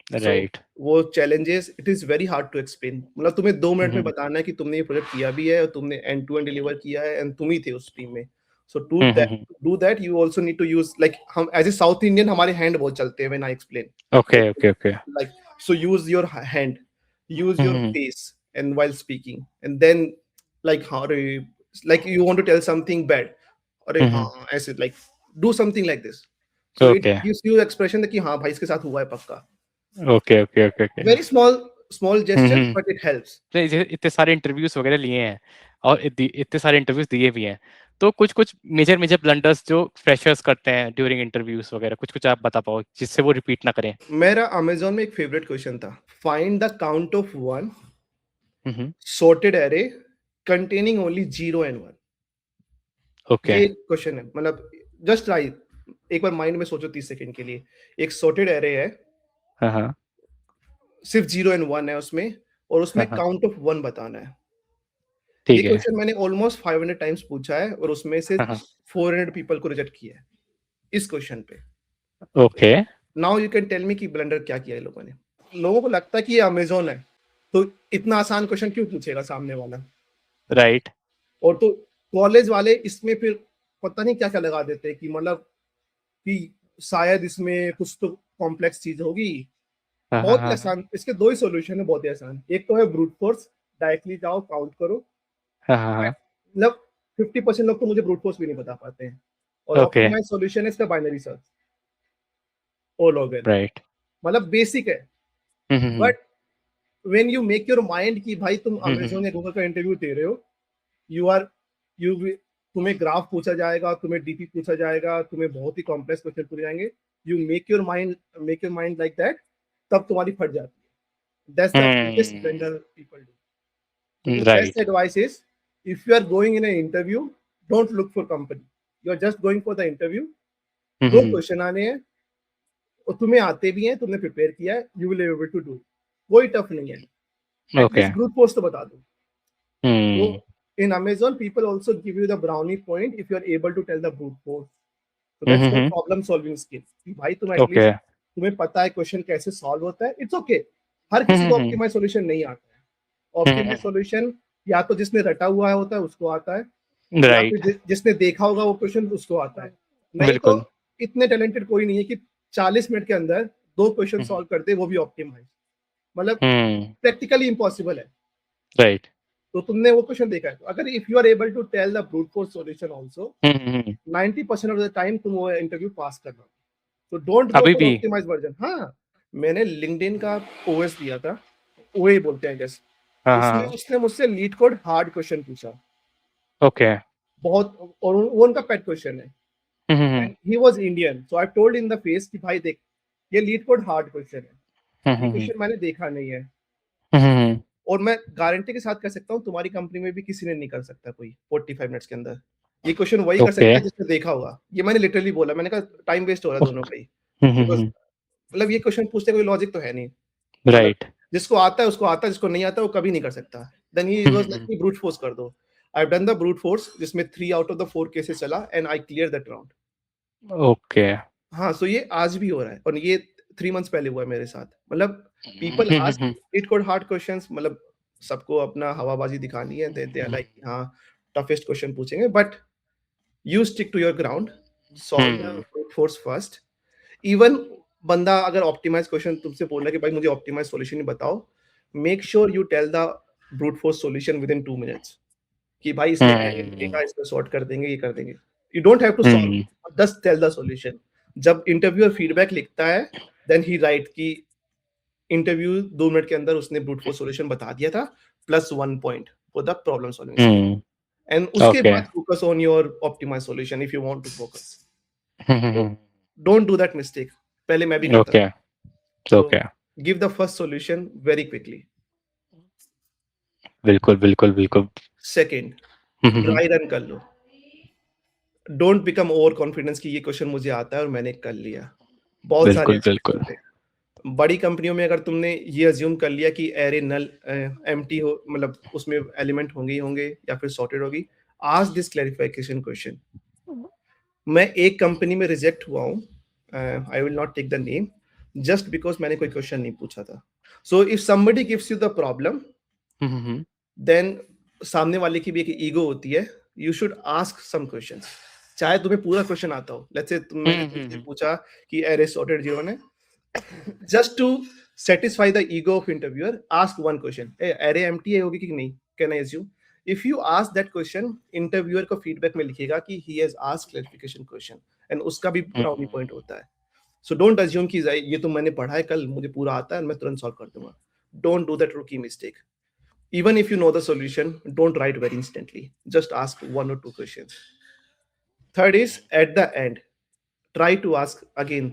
So right. वो challenges it is very hard to explain. मतलब तुम्हें 2 मिनट में बताना है कि तुमने ये प्रोजेक्ट किया भी है और तुमने एंड टू एंड डिलीवर किया है एंड तुम ही थे उस टीम में। So to that you also need to use, like हम एज़ अ साउथ इंडियन हमारे हैंड बहुत चलते हैं when I explain. Okay okay okay. Like, so use your hand, use your hmm face and while speaking, and then like how do you, like you want to tell something bad, or हम्म ऐसे like do something like this. So it okay gives you expression कि हाँ भाई इसके साथ हुआ है पक्का। Okay okay okay okay. Very small gestures, but it helps. तो इतने सारे इंटरव्यूज वगैरह लिए हैं और इतने सारे इंटरव्यूज दिए भी हैं, तो कुछ कुछ मेजर मेजर ब्लंडर्स जो फ्रेशर्स करते हैं ड्यूरिंग इंटरव्यूज वगैरह, कुछ कुछ आप बता पाओ जिससे वो रिपीट ना करें। मेरा अमेज़न में एक फेवरेट क्वेश्चन था, find the count of one hmm sorted array containing only 0 and 1। Okay. ये क्वेश्चन है, मतलब जस्ट ट्राई, एक बार माइंड में सोचो 30 सेकंड के लिए। एक सॉर्टेड एरे है, हाँ हाँ सिर्फ 0 एंड 1 है उसमें, और उसमें हाँ हाँ, काउंट ऑफ 1 बताना है। ये ठीक है। क्वेश्चन मैंने ऑलमोस्ट 500 टाइम्स पूछा है और उसमें से हाँ हाँ 400 पीपल को रिजेक्ट किया है इस क्वेश्चन पे। Okay. Now you can tell me कि ब्लंडर क्या किया है लोगों ने। लोगों को लगता है कि ये अमेज़न है, तो इतना आसान क्वेश्चन क्यों पूछेगा सामने वाला। राइट। और तो कॉलेज वाले इसमें फिर पता नहीं क्या-क्या लगा देते हैं कि मतलब कि शायद इसमें कुछ तो कॉम्प्लेक्स चीज़ होगी। हाँ हाँ बहुत ही हाँ आसान, इसके 2 ही सॉल्यूशन है बहुत ही आसान। एक तो है ब्रूट फोर्स, डायरेक्टली जाओ काउंट करो। हाँ हाँ हाँ, मतलब 50% लोग तो मुझे ब्रूट फोर्स भी नहीं बता पाते हैं। और ओके। ऑप्टिमाइज़ सॉल्यूशन है इसका बाइनरी सर्च, ओ लॉग एन। राइट। मतलब बेसिक है। But when you make your mind कि भाई तुम अमेज़न या गूगल का इंटरव्यू दे रहे हो, यू आर यू wi तुम्हें ग्राफ पूछा जाएगा, तुम्हें डीपी पूछा जाएगा, तुम्हें बहुत ही कॉम्प्लेक्स क्वेश्चन पूछे जाएंगे। You make your mind like that, तब तुम्हारी फट जाती है। That's the biggest blunder people do. So the best right. advice is, if you are going in an interview, don't look for company. You are just going for the interview. दो question आने हैं और तुम्हें आते भी हैं, तुमने prepare किया है, you will able to do. कोई टफ नहीं है। ओके। एटलीस्ट ग्रुप पोस्ट तो बता दो। तो हम्म in Amazon, people also give you the brownie point if you are able to tell the brute force. So that's called problem solving skill। कि भाई तुम ओके। एटलीस्ट तुम्हें पता है क्वेश्चन कैसे सॉल्व होता है। इट्स ओके हर किसी को ऑप्टिमाइज सॉल्यूशन नहीं आता है। ऑप्टिमाइज सॉल्यूशन या तो जिसने रटा हुआ होता है उसको आता है, या फिर राइट। जिसने देखा होगा वो क्वेश्चन उसको आता है। नहीं तो बिल्कुल। इतने टैलेंटेड कोई नहीं है कि 40 मिनट के अंदर 2 क्वेश्चन हम्म सॉल्व कर दे, वो भी ऑप्टिमाइज। मतलब हम्म, प्रैक्टिकली इम्पॉसिबल है। राइट। तो तुमने वो क्वेश्चन देखा है, तो अगर if you are able to tell the brute force solution also, hmm 90% of the time तुम वो इंटरव्यू पास कर लो। तो डोंट गो अभी फॉर भी। Optimised version. हाँ, मैंने लिंक्डइन का ओएस दिया था, ओए बोलते हैं जैसे। हाँ उसमें हाँ उसने मुझसे लीड कोड हार्ड क्वेश्चन पूछा ओके। बहुत, और वो उनका पेट क्वेश्चन है। And he was Indian, so I told in the face कि भाई देख, ये लीड कोड हार्ड क्वेश्चन है, ये क्वेश्चन मैंने देखा नहीं है, और मैं गारंटी के साथ कह सकता हूँ तुम्हारी कंपनी में भी किसी ने नहीं कर सकता कोई 45 मिनट्स के अंदर। ये क्वेश्चन वही कर सकता है जिसने देखा होगा। ये मैंने लिटरली बोला, मैंने कहा टाइम वेस्ट हो रहा है दोनों का ही, बिकॉज मतलब ये क्वेश्चन पूछने का कोई लॉजिक तो है नहीं, मतलब राइट। जिसको आता है उसको आता है, जिसको नहीं आता है वो कभी नहीं कर सकता। देन ही वाज लाइक कि ब्रूट फोर्स कर दो। आई have done the brute force जिसमें 3 आउट ऑफ द 4 केसेस चला and I clear that round. Okay. हाँ, सो ये आज भी हो रहा है और ये 3 मंथ्स पहले हुआ है मेरे साथ। मतलब people ask LeetCode hard questions, मतलब सबको अपना हवाबाजी दिखानी है, दे आर लाइक हाँ टफेस्ट क्वेश्चन पूछेंगे, but you stick to your ground, solve the brute force first. Even बंदा अगर ऑप्टिमाइज क्वेश्चन तुमसे बोल रहा है कि भाई मुझे ऑप्टिमाइज सॉल्यूशन ही बताओ, make sure you tell the brute force solution within 2 minutes कि भाई इसमें एरर मिलेगा, इसको सॉर्ट कर देंगे, ये कर देंगे। You don't have to solve, just tell the solution. जब इंटरव्यूअर फीडबैक लिखता है देन ही राइट कि इंटरव्यू 2 मिनट के अंदर उसने ब्रूट फोर्स सॉल्यूशन बता दिया था plus 1 point for the problem solving skill, and उसके बाद focus on your optimise solution if you want to focus. Don't do that mistake, पहले मैं भी करता था। Okay. Give the first solution very quickly. बिल्कुल बिल्कुल बिल्कुल। सेकंड, ड्राई रन कर लो। डोंट बिकम ओवर कॉन्फिडेंस कि ये क्वेश्चन मुझे आता है और मैंने कर लिया। बहुत सारे बिल्कुल। बड़ी कंपनियों में अगर तुमने ये अज्यूम कर लिया कि एरे नल एम्प्टी हो, मतलब उसमें एलिमेंट होंगे ही होंगे या फिर सॉर्टेड होगी, आस्क दिस क्लैरिफिकेशन क्वेश्चन। मैं एक कंपनी में रिजेक्ट हुआ हूँ, I will not take the name, just because मैंने कोई क्वेश्चन नहीं पूछा था। So if somebody gives you the problem, then सामने वाले की भी एक ईगो होती है, you should ask some questions, चाहे तुम्हें पूरा क्वेश्चन आता हो। लेट्स से तुमने पूछा कि एरे सॉर्टेड जीरो ने, just to satisfy the ego of interviewer, ask one question, hey, array empty है होगी कि नहीं, can I assume? If you ask that question, interviewer को feedback में लिखेगा कि he has asked clarification question, and उसका भी brownie point होता है। So don't assume कि ये तो मैंने पढ़ा है कल, मुझे पूरा आता है मैं तुरंत solve कर दूंगा। Don't do that rookie mistake. Even if you know the solution, don't write very instantly. Just ask 1 or 2 questions. Third is at the end, try to ask again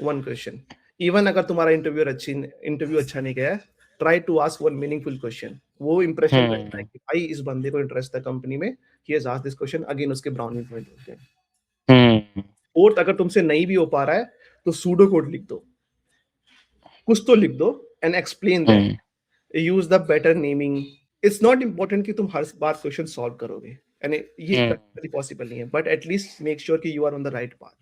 one question. Even अगर तुम्हारा interview अच्छा नहीं गया, try to ask one meaningful question. वो impression रहता है कि भाई इस बंदे को इंटरेस्ट है कंपनी में, he has asked this question, again उसके ब्राउनी पॉइंट होते हैं। फोर्थ, अगर तुमसे नहीं भी हो पा रहा है तो सूडो कोड लिख दो, कुछ तो लिख दो and explain that, use the better naming. It's not important कि तुम हर बार क्वेश्चन सॉल्व करोगे, एंड ये प्रैक्टिकली पॉसिबल नहीं है, बट एटलीस्ट मेक श्योर कि you are on the right path,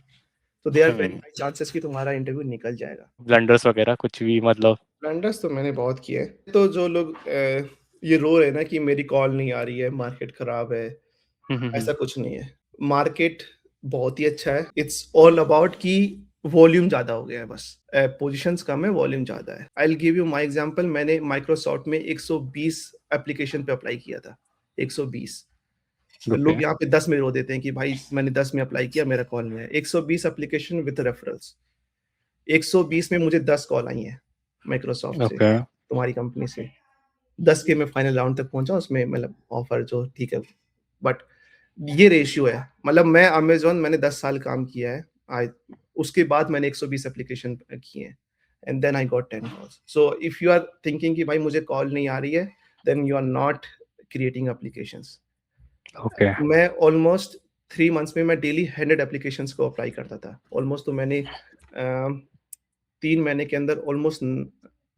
तो there are very high chances कि तुम्हारा इंटरव्यू निकल जाएगा। ब्लंडर्स वगैरह कुछ भी, मतलब ब्लंडर्स तो मैंने बहुत किए हैं। तो जो लोग ये रो रहे हैं ना कि मेरी कॉल नहीं आ रही है, मार्केट खराब है, ऐसा कुछ नहीं है। मार्केट बहुत ही अच्छा है। इट्स ऑल अबाउट कि वॉल्यूम ज्यादा हो गया है, बस पोजीशंस कम है, वॉल्यूम ज्यादा है। I will give you my example. मैंने माइक्रोसॉफ्ट में 120 एप्लीकेशन पे अप्लाई किया था, 120। लोग यहाँ पे 10 में रो देते हैं कि भाई मैंने 10 में अप्लाई किया, मेरा कॉल नहीं है। 120 एप्लीकेशन विद रेफरल्स, 120 में मुझे 10 कॉल आई है माइक्रोसॉफ्ट से, तुम्हारी कंपनी से। 10 के मैं फाइनल राउंड तक पहुंचा, उसमें मतलब ऑफर जो ठीक है, बट ये रेशियो है। मतलब मैं अमेजोन, मैंने 10 साल काम किया है, उसके बाद मैंने 120 एप्लीकेशन किए हैं, and then I got 10 calls. So if you are thinking कि भाई मुझे कॉल नहीं आ रही है, then you are not creating applications. मैं ऑलमोस्ट 3 मंथ्स में मैं डेली 100 एप्लीकेशंस को अप्लाई करता था ऑलमोस्ट। तो मैंने 3 महीने के अंदर almost,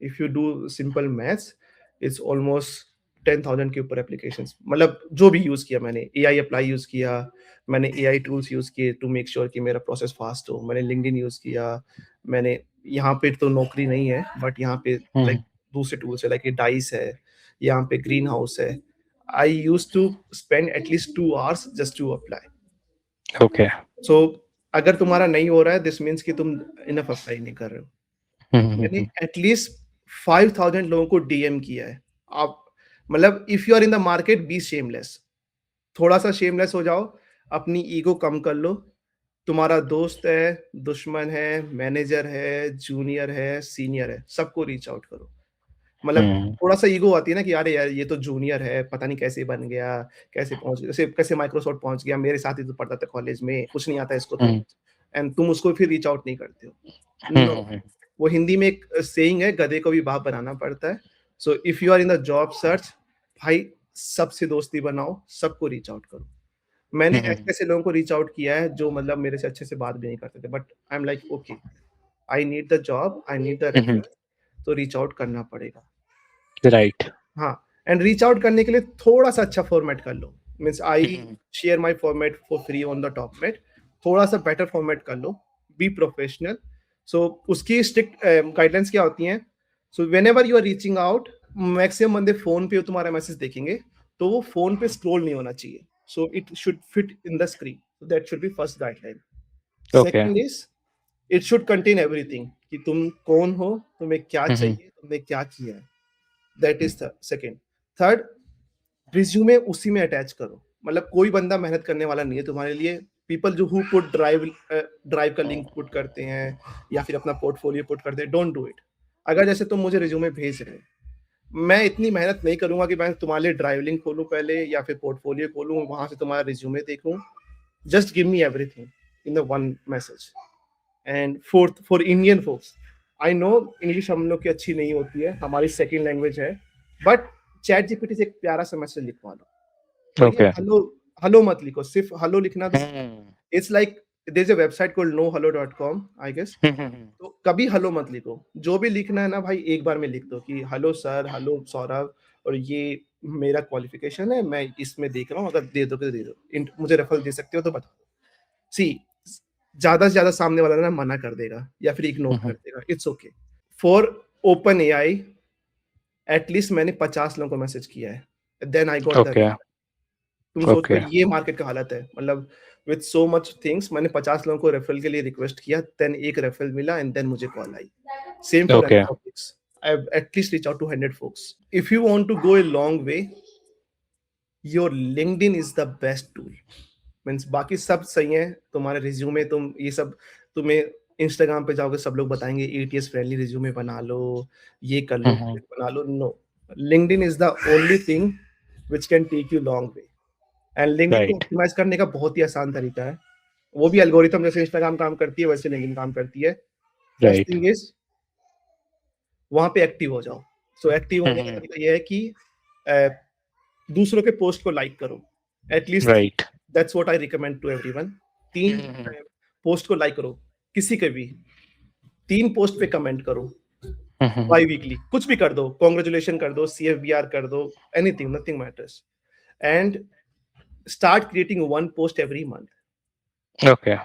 if you do simple maths, it's almost 10,000 के ऊपर एप्लीकेशंस, मतलब जो भी यूज किया मैंने। एआई अप्लाई यूज किया मैंने, एआई टूल्स यूज किए टू मेक श्योर कि मेरा प्रोसेस फास्ट हो। मैंने लिंक्डइन यूज किया, मैंने यहाँ पे तो नौकरी नहीं है, बट यहाँ पे लाइक दूसरे टूल्स है, लाइक डाइस है, यहाँ पे ग्रीन हाउस है। I used to spend at least 2 hours just to apply. Okay. So अगर तुम्हारा नहीं हो रहा है, this means कि तुम enough अप्लाई नहीं कर रहे हो। मैंने at least 5,000 लोगों को DM किया है। आप मतलब if you are in the market, be shameless. थोड़ा सा shameless हो जाओ, अपनी ईगो कम कर लो। तुम्हारा दोस्त है, दुश्मन है, मैनेजर है, जूनियर है, सीनियर है, सबको रीच आउट करो। मतलब थोड़ा-सा ईगो आती है ना कि अरे यार ये तो जूनियर है, पता नहीं कैसे बन गया, कैसे माइक्रोसॉफ्ट पहुँच गया, मेरे साथ ही तो पढ़ता था कॉलेज में, कुछ नहीं आता इसको तो एंड तुम उसको फिर रीच आउट नहीं करते हो। नो, वो हिंदी में एक सेइंग है, गधे को भी बाप बनाना पड़ता है। So if you are in the job search, भाई सबसे दोस्ती बनाओ, सबको रीच आउट करो। मैंने ऐसे-ऐसे लोगों को रीच आउट किया है जो मतलब मेरे से अच्छे से बात भी नहीं करते थे, but I am like okay, I need the job, I need the referral, तो रीच आउट करना पड़ेगा। राइट। हाँ, एंड रीच आउट करने के लिए थोड़ा-सा अच्छा फॉर्मेट कर लो। Means I share my format for free on the Topmate, थोड़ा-सा बेटर फॉर्मेट कर लो, बी प्रोफेशनल। सो उसकी स्ट्रिक्ट गाइडलाइंस क्या होती हैं? So whenever you are reaching out, maximum बंदे फ़ोन पे तुम्हारा मैसेज देखेंगे, तो वो फ़ोन पे स्क्रॉल नहीं होना चाहिए। So it should fit in the screen, so that should B first guideline. Okay. Second is it should contain everything कि तुम कौन हो, तुम्हें क्या चाहिए, तुमने क्या किया है। That is the second. Third, resume उसी में अटैच करो। मतलब कोई बंदा मेहनत करने वाला नहीं है तुम्हारे लिए। पीपल जो हु पुट ड्राइव का लिंक पुट करते हैं या फिर अपना पोर्टफोलियो पुट करते हैं, डोंट डू इट। अगर जैसे तुम मुझे रिज्यूमे भेज रहे हो, मैं इतनी मेहनत नहीं करूँगा कि मैं तुम्हारे लिए ड्राइव लिंक खोलूँ पहले या फिर पोर्टफोलियो खोलूँ, वहाँ से तुम्हारा रिज्यूमे देखूँ। Just give me everything in the one message. And fourth, for Indian folks, I know English हम लोग की अच्छी नहीं होती है, हमारी सेकंड लैंग्वेज है, बट चैट जीपीटी से एक प्यारा सा मैसेज लिखवा लो। भैया ओके। हेलो, हेलो मत लिखो, सिर्फ हेलो लिखना। It's like there is a website called nohello.com I guess. तो कभी हेलो मत लिखो, जो भी लिखना है ना भाई एक बार में लिख दो कि हेलो सर, हेलो सौरभ, और ये मेरा क्वालिफिकेशन है, मैं इसमें देख रहा हूँ, अगर दे दो तो दे दो, मुझे रेफरल दे सकते हो तो बता दो। सी, ज्यादा से ज्यादा सामने वाला ना मना कर देगा या फिर इग्नोर कर देगा, it's okay. For OpenAI at least मैंने 50 लोगों को मैसेज किया है, then I got the. Okay. तुम सोच लो ओके। ये मार्केट का हालत है, मतलब विद सो मच थिंग्स मैंने 50 लोगों को रेफरल के लिए रिक्वेस्ट किया, देन एक रेफरल मिला एंड देन मुझे कॉल आई। Same for okay. Topics, I have at least reach out to 100 folks. If you want to go a long way, your LinkedIn is the best tool. Means बाकी सब सही है, तुम्हारे resume तुम ये सब, तुम्हें इंस्टाग्राम पे जाओगे सब लोग बताएंगे एटीएस फ्रेंडली रिज्यूमे बना लो, ये कर लो, बना लो। No, LinkedIn is the only thing which can take you long way. And LinkedIn को राइट। ऑप्टिमाइज करने का बहुत ही आसान तरीका है। वो भी एल्गोरिथम जैसे इंस्टाग्राम काम करती है वैसे लिंक्डइन काम करती है। First right. थिंग इज वहां पे एक्टिव हो जाओ। सो एक्टिव होने का तरीका ये है कि अ, दूसरों के पोस्ट को लाइक करो, at least right. That's what I recommend to everyone. 3 post को लाइक करो, किसी के भी 3 पोस्ट पे कमेंट करो, बाई वीकली कुछ भी कर दो, कांग्रेचुलेशन कर दो, सीएफबीआर कर दो, anything, nothing matters. And start creating one post every month. Okay.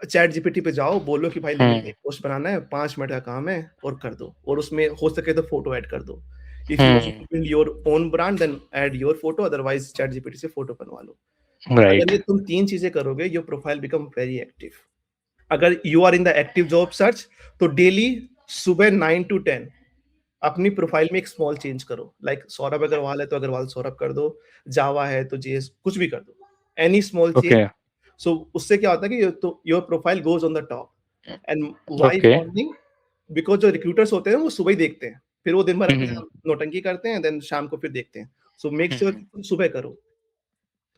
Chat GPT पे जाओ, बोलो कि भाई लिंक्डइन पे एक पोस्ट बनाना है, 5 मिनट का काम है, और कर दो, और उसमें हो सके तो फोटो ऐड कर दो। If you want to build your own brand then add your photo, otherwise ChatGPT से फोटो बनवा लो। अगर राइट। ये तुम 3 चीजें करोगे, your profile become very active. अगर you are in the active job search, तो डेली सुबह 9 to 10 अपनी प्रोफाइल में एक स्मॉल चेंज करो। लाइक सौरभ अग्रवाल है तो अग्रवाल सौरभ कर दो, जावा है तो जेएस, कुछ भी कर दो, एनी स्मॉल चेंज। ओके। सो उससे क्या होता है कि your profile goes on the top. And why okay. Morning? Because जो रिक्रूटर्स होते हैं वो सुबह ही देखते हैं, फिर वो दिन भर अपने यहाँ नौटंकी करते हैं, देन शाम को फिर देखते हैं। सो मेक श्योर तुम सुबह करो।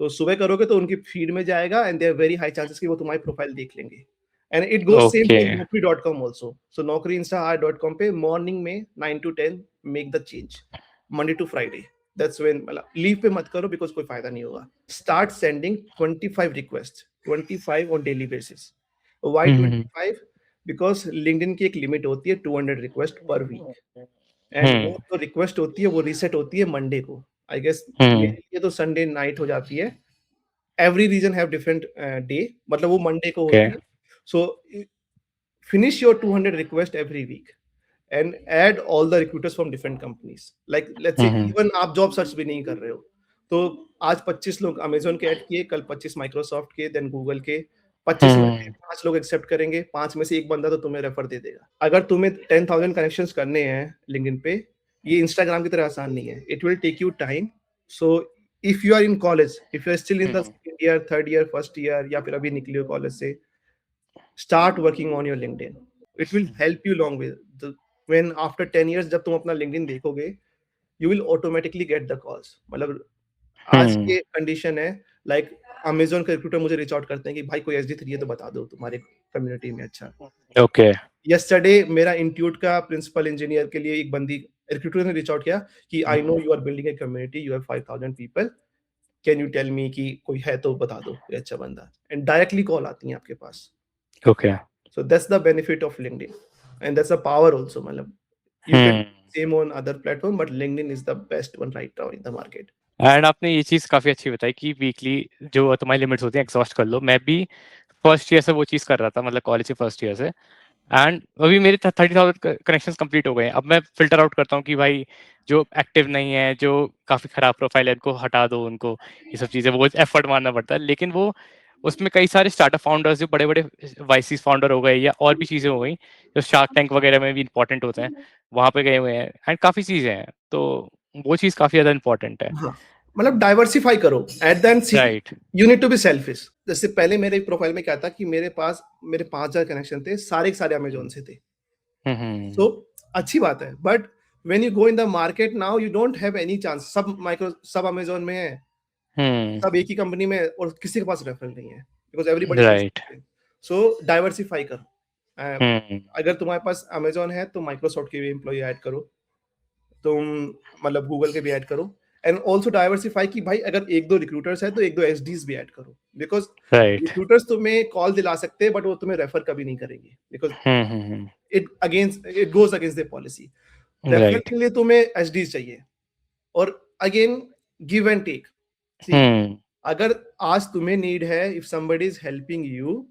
तो सुबह करोगे तो उनकी फीड में जाएगा and there very high chances कि वो तुम्हारी प्रोफाइल देख लेंगे। And it goes same okay. For naukri.com also. So naukri.com पे मॉर्निंग में 9 to 10 make the change, Monday to Friday. That's when, मतलब लीव पे मत करो बिकॉज कोई फायदा नहीं होगा। Start sending 25 request, 25 on daily basis. Why 25? Because LinkedIn की एक लिमिट होती है 200 रिक्वेस्ट पर वीक, एंड वो जो रिक्वेस्ट होती है वो रीसेट होती है मंडे को। आई गेस मेरे लिए तो संडे नाइट हो जाती है। Every region have different day, मतलब वो मंडे को ओके। होती है। सो finish your 200 request every week and add all the recruiters from different companies. Like let's say even आप जॉब सर्च भी नहीं कर रहे हो, तो आज 25 लोग अमेजोन के ऐड किए, कल 25 माइक्रोसॉफ्ट के, देन गूगल के, 25 में से 5 लोग एक्सेप्ट करेंगे, 5 में से एक बंदा तो तुम्हें रेफर दे देगा। अगर तुम्हें 10,000 कनेक्शंस करने हैं लिंक्डइन पे, ये इंस्टाग्राम की तरह आसान नहीं है, it will take you time. So if you are in college, if you are still in the second year, third year, first year, या फिर अभी निकले हो कॉलेज से, start working on your LinkedIn. It will help you long way. When after 10 years जब तुम अपना LinkedIn देखोगे, you will automatically get the calls. मतलब आज हम्म। ये कंडीशन है, लाइक अमेज़न के रिक्रूटर मुझे रीच आउट करते हैं कि भाई कोई एसडी3 है तो बता दो तुम्हारे कम्युनिटी में। अच्छा, ओके। यस्टरडे मेरा इंस्टीट्यूट का प्रिंसिपल इंजीनियर के लिए एक बंदी रिक्रूटर ने रीच आउट किया कि I know you are building a community, you have 5000 people, can you tell me कि कोई है तो बता दो, कोई अच्छा बंदा। एंड डायरेक्टली कॉल आती है आपके पास। Okay. So that's the benefit of LinkedIn and that's the power also. मतलब you can hmm. Same on other platform but LinkedIn is the best one right now in the market. And आपने ये चीज़ काफ़ी अच्छी बताई कि weekly जो तुम्हारी limits होती हैं एग्जॉस्ट कर लो। मैं भी फर्स्ट ईयर से वो चीज़ कर रहा था, मतलब कॉलेज के फर्स्ट ईयर से। एंड अभी मेरे 30,000 कनेक्शंस कंप्लीट हो गए हैं। अब मैं फ़िल्टर आउट करता हूँ कि भाई जो एक्टिव नहीं है, जो काफ़ी ख़राब प्रोफाइल है, उनको हटा दो उनको। ये सब चीज़ें वो एफर्ट मारना पड़ता है, लेकिन वो उसमें कई सारे स्टार्टअप फाउंडर्स जो बड़े-बड़े वाईसीज़ फाउंडर हो गए या और भी चीज़ें हो गई, जो शार्क टैंक वगैरह में भी इम्पोर्टेंट होते हैं, वहाँ पे गए हुए हैं एंड काफ़ी चीज़ें हैं। तो वो चीज़ काफ़ी ज़्यादा इम्पोर्टेंट है। हाँ, मतलब डाइवर्सिफाई करो। At the end see right. You need to be selfish. जैसे पहले मेरे प्रोफाइल में क्या था कि मेरे पास मेरे 5000 कनेक्शन थे, सारे के सारे अमेज़न से थे। हुँ, सो हुँ। अच्छी बात है, but when you go in the market now you don't have any chance. सब अमेज़न में है, हुँ। सब एक ही कंपनी में और किसी के पास रेफरल नहीं है because everybody is right. Expecting. So diversify करो। हुँ। अगर तुम्हारे पास अमेज़न है तो माइक्रोसॉफ्ट के भी एम्प्लॉयी ऐड करो। तुम मतलब गूगल के भी ऐड करो एंड ऑल्सो डाइवर्सिफाई कि भाई अगर 1-2 रिक्रूटर्स है तो 1-2 एसडीज भी ऐड करो। Because right. रिक्रूटर्स तुम्हें कॉल दिला सकते हैं बट वो तुम्हें रेफर कभी नहीं करेंगे because hmm, hmm, hmm. It goes against their policy. Referral right. के लिए तुम्हें एसडीज चाहिए और again give and take. See hmm. अगर आज तुम्हें नीड है, if somebody is helping you,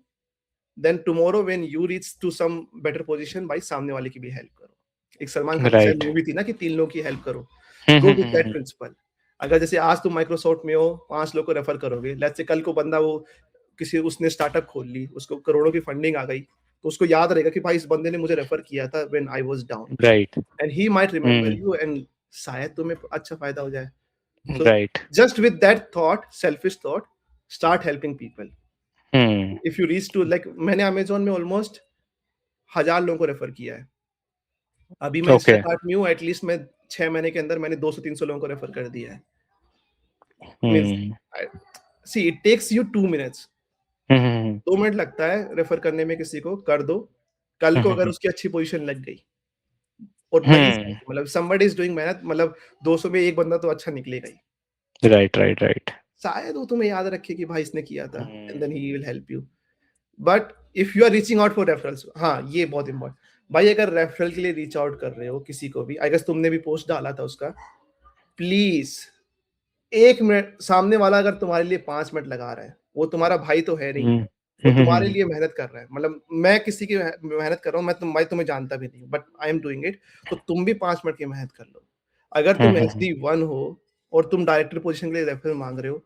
then tomorrow when you reach to some better position भाई सामने वाले की भी हेल्प करो। एक सलमान खान की शायद राइट। मूवी थी ना कि 3 लोगों की हेल्प करो। हुँ, गो हुँ, विद हुँ, दैट हुँ। प्रिंसिपल। अगर जैसे आज तुम माइक्रोसॉफ्ट में हो, 5 लोग को रेफर करोगे, लेट्स से कल को बंदा वो किसी उसने स्टार्टअप खोल ली, उसको करोड़ों की फंडिंग आ गई, तो उसको याद रहेगा कि भाई इस बंदे ने मुझे रेफर किया था when I was down right. And he might remember हुँ। यू एंड शायद तुम्हें अच्छा फायदा हो जाए। So right. Just with that thought, selfish thought, start helping people. हुँ। If you reach to like मैंने अमेज़न में ऑलमोस्ट 1000 लोगों को रेफर किया है। अभी मैं ओके। इंस्टाकार्ट में हूँ, एटलीस्ट मैं 6 महीने के अंदर मैंने 200-300 लोगों को रेफर कर दिया है। Means hmm. See it takes you 2 minutes. Hmm, hmm, hmm. 2 minute लगता है रेफर करने में किसी को, कर दो। कल हुँ, को हुँ, अगर हुँ। उसकी अच्छी पोज़ीशन लग गई और लग ही हुँ। जाएगी, मतलब समबडी इज़ डूइंग मेहनत, मतलब 200 में 1 बंदा तो अच्छा निकलेगा ही। Right, right, right. शायद वो तुम्हें याद रखे कि भाई इसने किया था and then hmm. He will help you. But if you are reaching out for referrals, हाँ, ये बहुत इम्पोर्टेंट। भाई अगर रेफरल के लिए रीच आउट कर रहे हो किसी को भी, आई गेस तुमने भी पोस्ट डाला था उसका, प्लीज़ 1 मिनट, सामने वाला अगर तुम्हारे लिए 5 मिनट लगा रहा है, वो तुम्हारा भाई तो है नहीं, हुँ। वो हुँ, हुँ, तुम्हारे हुँ। लिए मेहनत कर रहा है। मतलब मैं किसी की मेहनत कर रहा हूँ, मैं तुम्हें जानता भी नहीं हूँ, but I am doing it, तो तुम भी 5 मिनट की मेहनत कर लो। अगर हुँ, तुम हुँ, हुँ। एसडी1 हो और तुम डायरेक्टर पोज़ीशन के लिए रेफरल माँग रहे हो,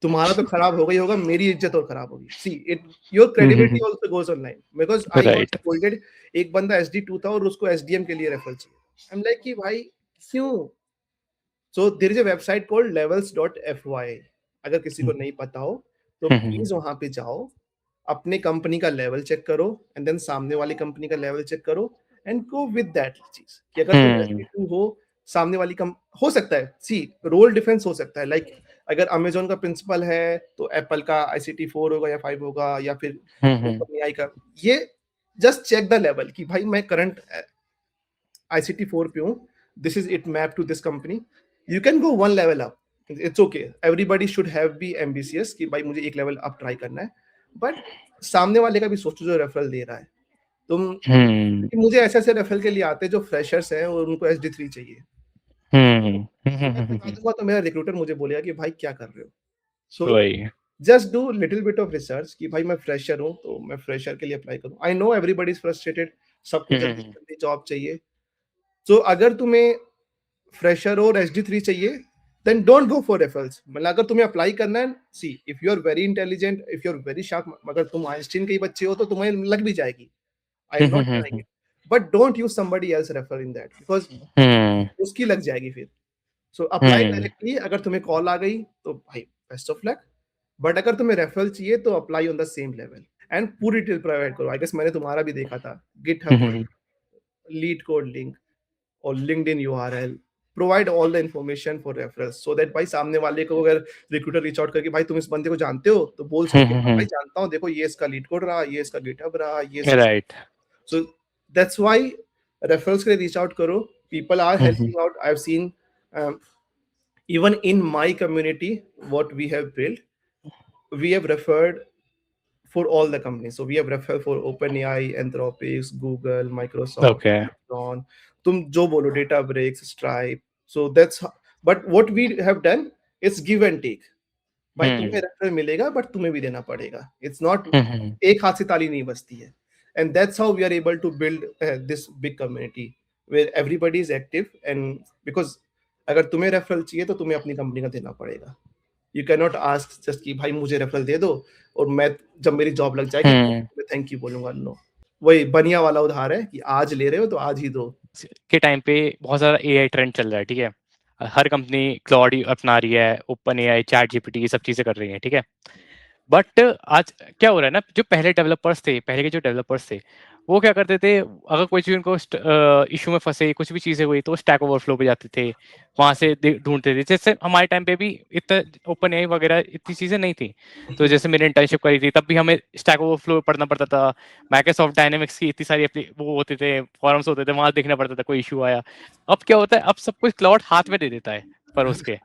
तुम्हारा तो खराब होगा ही होगा, मेरी इज़्ज़त और खराब होगी। See it your hmm, hmm, credibility hmm. Also goes online because I got right. Scolded. एक बंदा एसडी2 था और उसको एसडीएम के लिए रेफरल चाहिए। आई एम लाइक कि भाई क्यों? So there is a website called levels.fyi। अगर किसी को हुँ, नहीं पता हो, तो हुँ, हुँ। प्लीज़ वहाँ पे जाओ, अपने कंपनी का लेवल चेक करो एंड देन सामने वाली कंपनी का लेवल चेक करो एंड गो विद दैट चीज़ कि अगर तुम हुँ। एसपी2 हो, सामने वाली कम हो सकता है, सी रोल डिफरेंस हो सकता है, लाइक अगर अमेज़न का प्रिंसिपल है, तो एप्पल का आईसीटी 4 होगा या 5 होगा या फिर हुँ, हुँ। ओपनएआई का। ये जस्ट चेक द लेवल कि भाई मैं करंट आईसीटी 4 पे हूँ, this is it map to this company. You can go 1 level up, it's okay, everybody should have be ambitious कि भाई मुझे एक लेवल अप ट्राई करना है, बट सामने वाले का भी सोचो जो रेफरल दे रहा है। तुम हुँ। क्योंकि मुझे ऐसे-ऐसे रेफरल के लिए आते हैं जो फ्रेशर्स हैं और उनको एसडी3 चाहिए। तो हुँ। हुँ, हुँ, मैं हुँ, हुँ, बता हुँ। दूँगा तो मेरा रिक्रूटर मुझे बोलेगा कि भाई क्या कर रहे हो? सो वही। Just do little bit of research कि भाई मैं फ्रेशर हूँ, तो मैं फ्रेशर के लिए अप्लाई करूँ। I know everybody is frustrated, सबको हुँ, हुँ, जल्दी से हुँ। जल्दी जॉब चाहिए। सो अगर तुम्हें फ्रेशर और एसडी3 चाहिए, then don't go for referrals. मतलब अगर तुम्हें अप्लाई करना है, see if you are very intelligent, if you are very sharp, अगर तुम आइंस्टीन के ही बच्चे हो तो तुम्हें लग भी जाएगी। आई हुँ, एम हुँ, नॉट हुँ, डिनाइंग हुँ। It, but don't use somebody else refer in that because हुँ। उसकी लग जाएगी फिर। सो अप्लाई हुँ। डायरेक्टली, अगर तुम्हें कॉल आ गई तो भाई बेस्ट ऑफ लक, बट अगर तुम्हें रेफरल चाहिए तो apply on the same level and पूरी डिटेल प्रोवाइड करो। आई गेस मैंने तुम्हारा भी देखा था, गिटहब हुँ, हुँ, पे हुँ। lead code link or LinkedIn URL. Provide all the information for referrals so that भाई सामने वाले को अगर रिक्रूटर रीच आउट करके भाई तुम इस बंदे को जानते हो तो बोल सके कि हाँ भाई जानता हूँ, देखो ये इसका लीड कोड रहा, ये इसका गिटहब रहा, ये इसका right so that's why referrals के लिए reach out करो. People are helping out. I've seen um, even in my community what we have built, we have referred for all the companies. So we have referred for OpenAI, Anthropic, Google, Microsoft, okay Amazon. तुम जो बोलो, Databricks, Stripe. So that's but what we have done is give and take. भाई तुम्हें referral मिलेगा but तुम्हें भी देना पड़ेगा. It's not एक हाथ से ताली नहीं बजती है. And that's how we are able to build this big community where everybody is active. And because अगर तुम्हें रेफरल चाहिए तो तुम्हें अपनी कंपनी का देना पड़ेगा. You cannot ask just कि भाई मुझे रेफरल दे दो और मैं जब मेरी जॉब लग जाएगी मैं थैंक यू बोलूंगा. नो, वही बनिया वाला उदाहरण है कि आज ले रहे हो तो आज ही दो. के टाइम पे बहुत सारा एआई ट्रेंड चल रहा है, ठीक है. हर कंपनी क्लॉड अपना रही है, ओपन एआई, चैट जीपीटी, ये सब चीजें कर रही हैं, ठीक है. बट आज क्या हो रहा है ना, जो पहले के जो डेवलपर्स थे वो क्या करते थे, अगर कोई चीज उनको इशू में फंसे, कुछ भी चीजें हुई तो स्टैक ओवरफ्लो पे जाते थे, वहां से ढूंढते थे. जैसे हमारे टाइम पे भी इतना ओपन एआई वगैरह इतनी चीजें नहीं थी, तो जैसे मैंने इंटर्नशिप करी थी तब भी हमें स्टैक ओवरफ्लो पढ़ना पड़ता था. माइक्रोसॉफ्ट डायनेमिक्स की इतनी सारी वो होते थे, फॉरम्स होते थे, वहां देखना पड़ता था कोई इशू आया. अब क्या होता है, अब सब कुछ क्लाउड हाथ में दे देता है पर उसके.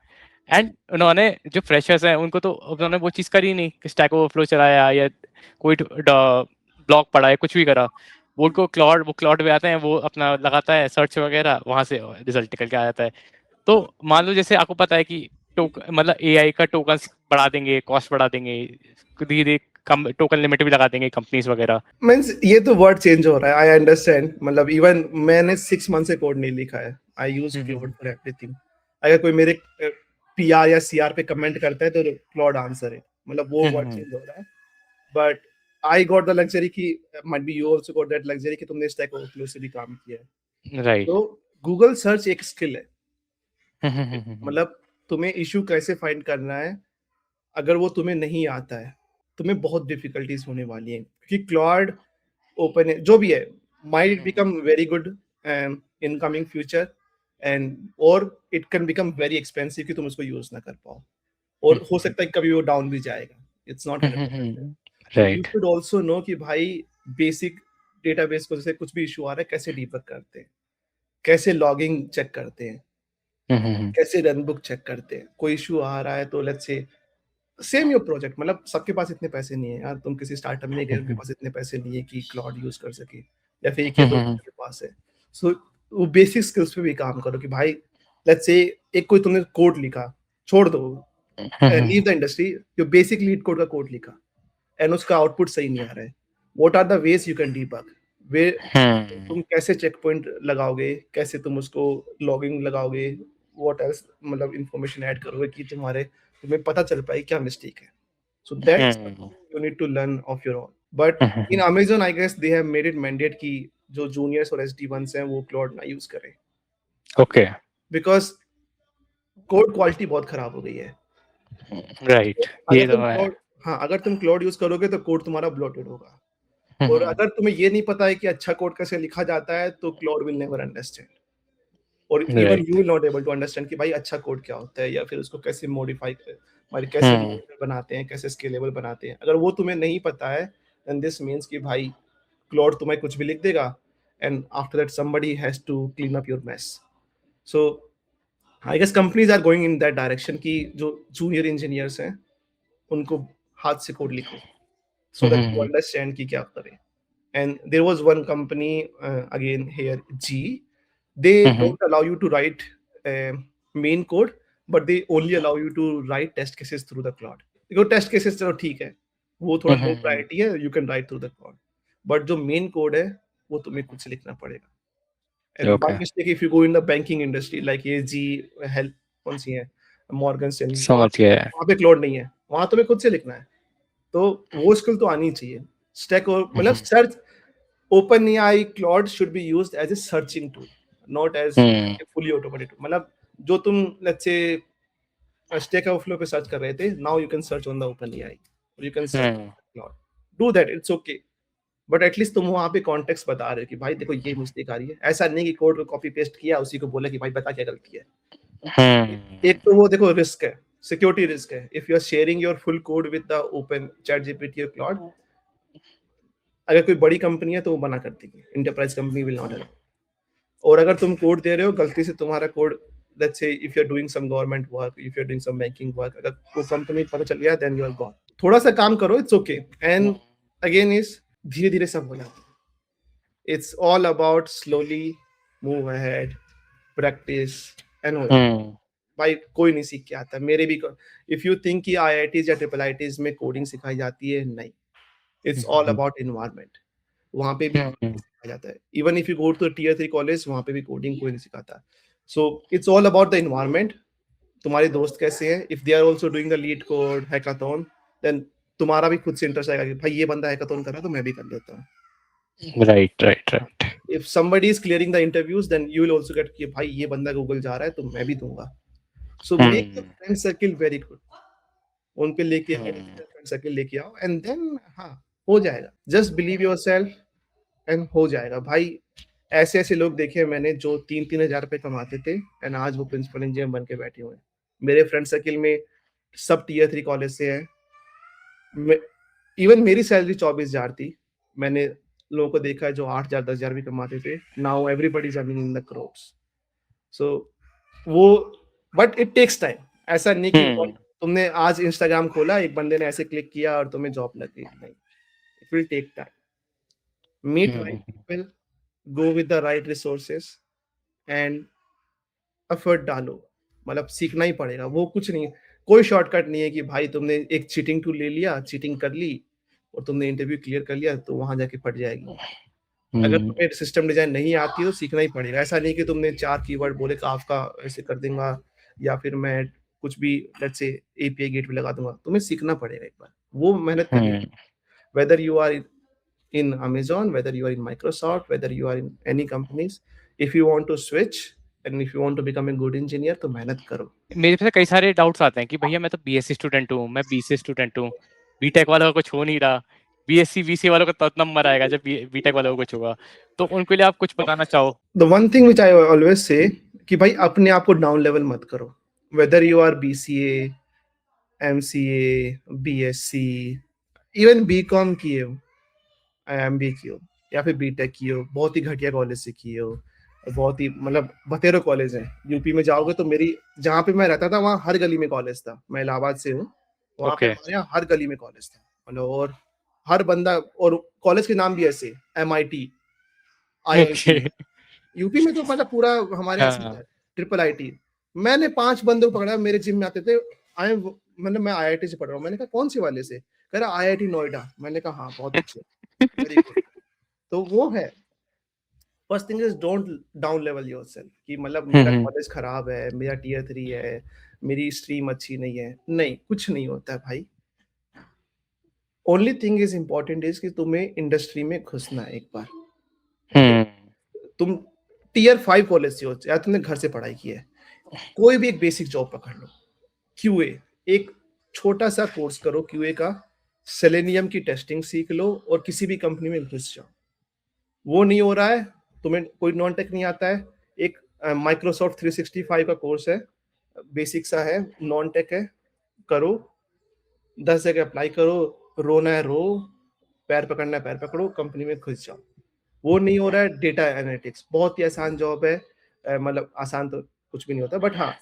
एंड उन्होंने जो फ्रेशर्स हैं उनको तो उन्होंने वो चीज़ करी नहीं कि स्टैक ओवरफ्लो चलाया या कोई ब्लॉग पढ़ा है, कुछ भी करा. वो क्लाउड पे आते हैं, वो अपना लगाता है सर्च वगैरह, वहां से रिजल्ट निकल के आ जाता है. तो मान लो जैसे आपको पता है कि मतलब एआई का टोकन्स बढ़ा देंगे, कॉस्ट बढ़ा देंगे, धीरे धीरे कम टोकन लिमिट भी लगा देंगे कंपनीज वगैरह. मीन्स ये तो वर्ड चेंज हो रहा है. I understand. मतलब इवन मैंने 6 मंथ से कोड नहीं लिखा है. आई यूज क्लाउड फॉर एवरीथिंग. अगर कोई मेरे पीआर या सीआर पे कमेंट करता है तो क्लाउड आंसर है. मतलब वो वर्ड चेंज हो रहा है. But I got the luxury की might be you also got that luxury कि तुमने स्टैक ओवरफ्लो से भी काम किया है. राइट. तो गूगल सर्च एक स्किल है. मतलब तुम्हें इशू कैसे फाइंड करना है, अगर वो तुम्हें नहीं आता है तुम्हें बहुत डिफिकल्टीज होने वाली हैं. क्योंकि क्लाउड ओपन जो भी है might become very good in coming future and or it can become very expensive कि तुम उसको यूज ना कर पाओ, और हो सकता है कभी वो डाउन भी जाएगा. It's not 100%. तो यू शुड आल्सो नो कि भाई बेसिक डेटाबेस को जैसे कुछ भी इशू आ रहा है कैसे डीबग करते हैं, कैसे लॉगिंग चेक करते हैं, कैसे रन बुक चेक करते हैं. कोई इशू आ रहा है तो let's say same your project. मतलब सबके पास इतने पैसे नहीं है यार. तुम किसी स्टार्टअप में गए, उनके पास इतने पैसे नहीं है कि क्लाउड यूज कर सके, या फिर एक या दो के पास है. सो वो बेसिक स्किल्स पे भी काम करो कि भाई लेट्स से एक कोई तुमने कोड लिखा, छोड़ दो, लीव द इंडस्ट्री, जो बेसिक लीड कोड का कोड लिखा एंड उसका आउटपुट सही नहीं आ रहा है. What are the ways you can debug, way तुम कैसे चेक पॉइंट लगाओगे, कैसे तुम उसको लॉगिंग लगाओगे, व्हाट एल्स मतलब इंफॉर्मेशन ऐड करोगे कि तुम्हें पता चल पाए क्या मिस्टेक है. So that's you need to learn of your own. But in Amazon, I guess they have made it mandate कि जो juniors और SD1s हैं वो क्लाउड ना यूज करें. ओके. Because कोड क्वालिटी बहुत खराब हो गई है. राइट. ये तो है. हाँ, अगर तुम क्लाउड यूज करोगे तो कोड तुम्हारा ब्लोटेड होगा. और अगर तुम्हें ये नहीं पता है कि अच्छा कोड कैसे लिखा जाता है तो क्लाउड विल नेवर अंडरस्टैंड, और even you will not able to understand कि भाई अच्छा कोड क्या होता है, या फिर उसको कैसे मॉडिफाई कैसे बनाते हैं, कैसे स्केलेबल बनाते हैं. अगर वो तुम्हें नहीं पता है देन दिस मींस कि भाई क्लाउड तुम्हें कुछ भी लिख देगा and after that somebody has to clean up your mess. So I guess companies are going in that direction कि जो जूनियर इंजीनियर्स हैं उनको हाथ से कोड लिखो so that you understand कि क्या करें. And there was one company again here, G. They don't allow you to write main code, but they only allow you to write test cases through the cloud. देखो test cases चलो ठीक है, वो थोड़ा low priority है, you can write through the cloud. But जो main code है वो तुम्हें खुद से लिखना पड़ेगा. And by mistake if you go in the banking industry like ये G हेल्प कौन सी है, मॉर्गन स्टैनली, समझ गया. वहाँ पे क्लाउड नहीं है, वहाँ तुम्हें खुद से लिखना है. तो वो स्किल तो आनी चाहिए. स्टैक और मतलब search, OpenAI Claude should be used as a searching tool, not as a fully automated tool. मतलब जो तुम let's say Stack Overflow पे सर्च कर रहे थे, now you can search on the OpenAI or you can search on Claude. Do that, it's okay. But at least तुम वहाँ पे कॉन्टेक्स्ट बता रहे हो कि भाई देखो ये मिस्टेक आ रही है। ऐसा नहीं कि कोड को कॉपी पेस्ट किया, उसी को बोला कि भाई बता क्या गलती है। एक तो वो देखो रिस्क है, सिक्योरिटी रिस्क है। If you are sharing your full code with the open chat GPT और क्लाउड, अगर कोई बड़ी कंपनी है तो वो मना कर देगी, enterprise company will not allow. और अगर तुम कोड दे रहे हो गलती से, तुम्हारा code, let's say if you are doing some government work, if you are doing some banking work, अगर वो कंपनी पता चल गया देन यू आर गॉन। थोड़ा सा काम करो, it's okay. And again is धीरे धीरे सब हो जाता है। It's all about slowly move ahead, practice and हो जाता है। भाई कोई नहीं सीख के आता। मेरे भी, इफ यू थिंक कि आईआईटीज या ट्रिपल आईटीज में कोडिंग सिखाई जाती है, नहीं, इट्स ऑल अबाउट एनवायरनमेंट। वहां पे भी सिखाया जाता है। Even if you go to tier 3 college, वहां पे भी कोडिंग कोई नहीं सिखाता। So it's all about the environment. तुम्हारे दोस्त कैसे हैं, if they are also doing the leet code hackathon, then तुम्हारा भी खुद से इंटरेस्ट आएगा कि भाई ये बंदा हैकाथॉन कर रहा है तो मैं भी कर लेता हूँ। Right. If somebody is clearing the interviews, then you will also get कि भाई ये बंदा गूगल जा रहा है तो मैं भी दूंगा। So make the friend circle very good. उन पे लेके आओ, फ्रेंड सर्किल लेके आओ, एंड देन हाँ हो जाएगा। जस्ट बिलीव योरसेल्फ एंड हो जाएगा भाई। ऐसे ऐसे लोग देखे मैंने जो 3-3 हजार रुपए कमाते थे एंड आज वो प्रिंसिपल इंजीनियर बन के बैठे हुए हैं। मेरे फ्रेंड सर्किल में सब टियर 3 कॉलेज से हैं। इवन मेरी सैलरी 24,000 थी। मैंने लोगों को देखा है जो 8,000 10,000 भी कमाते थे। Now everybody is earning in the crores. So वो, बट इट टेक्स टाइम। ऐसा नहीं कि तुमने आज इंस्टाग्राम खोला, एक बंदे ने ऐसे क्लिक किया और तुम्हें जॉब लग गई, नहीं। It will take time. Meet right people, go with the right resources and effort डालो। मतलब सीखना ही पड़ेगा, वो कुछ नहीं, कोई शॉर्टकट नहीं है कि भाई तुमने एक चीटिंग टूल ले लिया, चीटिंग कर ली और तुमने इंटरव्यू क्लियर कर लिया तो वहां जाके फट जाएगी। अगर तुम्हें सिस्टम डिजाइन नहीं आती तो सीखना ही पड़ेगा। ऐसा नहीं कि तुमने 4 कीवर्ड बोले काफका ऐसे कर दूंगा या फिर मैं कुछ भी लेट्स से एपीआई गेटवे लगा दूंगा। तुम्हें सीखना पड़ेगा एक बार, वो मेहनत करनी। Whether you are in Amazon, whether you are in Microsoft, whether you are in any companies, if you want to switch and if you want to become a good engineer, तो मेहनत करो। मेरे पे कई सारे डाउट्स आते हैं कि भैया मैं तो बीएससी स्टूडेंट हूँ, मैं बीसीए स्टूडेंट हूँ, बीटेक वालों का कुछ हो नहीं रहा, बीएससी बीसीए वालों का तो नंबर आएगा जब बीटेक वालों को कुछ होगा, तो उनके लिए आप कुछ बताना चाहो? The one thing which I always say कि भाई अपने आप को डाउन लेवल मत करो। Whether you are BCA, MCA, BSc, even BCom किए हो, IMB किए हो या फिर बीटेक किए हो, बहुत ही घटिया कॉलेज से किए हो, बहुत ही मतलब बतेरो कॉलेज है। यूपी में जाओगे तो मेरी जहाँ पे मैं रहता था वहाँ हर गली में कॉलेज था। मैं इलाहाबाद से हूँ, वहाँ पे हमारे यहाँ हर गली में कॉलेज था। मतलब और हर बंदा, और कॉलेज के नाम भी ऐसे MIT, IIT। यूपी में तो मतलब पूरा हमारे यहाँ ट्रिपल IIT। मैंने 5 बंदों को पकड़ा, मेरे जिम में आते थे। मतलब मैं IIT से पढ़ रहा हूँ। मैंने कहा कौन से वाले से? कह रहा IIT नोएडा। मैंने कहा हाँ बहुत अच्छे, वेरी गुड। तो वो है, first thing is don't down level yourself कि मतलब मेरा कॉलेज खराब है, मेरा टियर 3 है, मेरी स्ट्रीम अच्छी नहीं है। नहीं, कुछ नहीं होता है भाई। Only thing is important is कि तुम्हें इंडस्ट्री में घुसना है एक बार। तुम टियर 5 कॉलेज से हो या तुमने घर से पढ़ाई की है, कोई भी एक बेसिक जॉब पकड़ लो। QA एक छोटा सा कोर्स करो QA का, सेलेनियम की टेस्टिंग सीख लो और किसी भी कंपनी में घुस जाओ। वो नहीं हो रहा है, तुम्हें कोई नॉन टेक नहीं आता है, एक माइक्रोसॉफ्ट 365 का कोर्स है, बेसिक सा है, नॉन टेक है, करो, 10 जगह अप्लाई करो, रोना है रो, पैर पकड़ना है पैर पकड़ो, कंपनी में घुस जाओ। वो नहीं हो रहा है, डेटा एनालिटिक्स बहुत ही आसान जॉब है। मतलब आसान तो कुछ भी नहीं होता, बट हाँ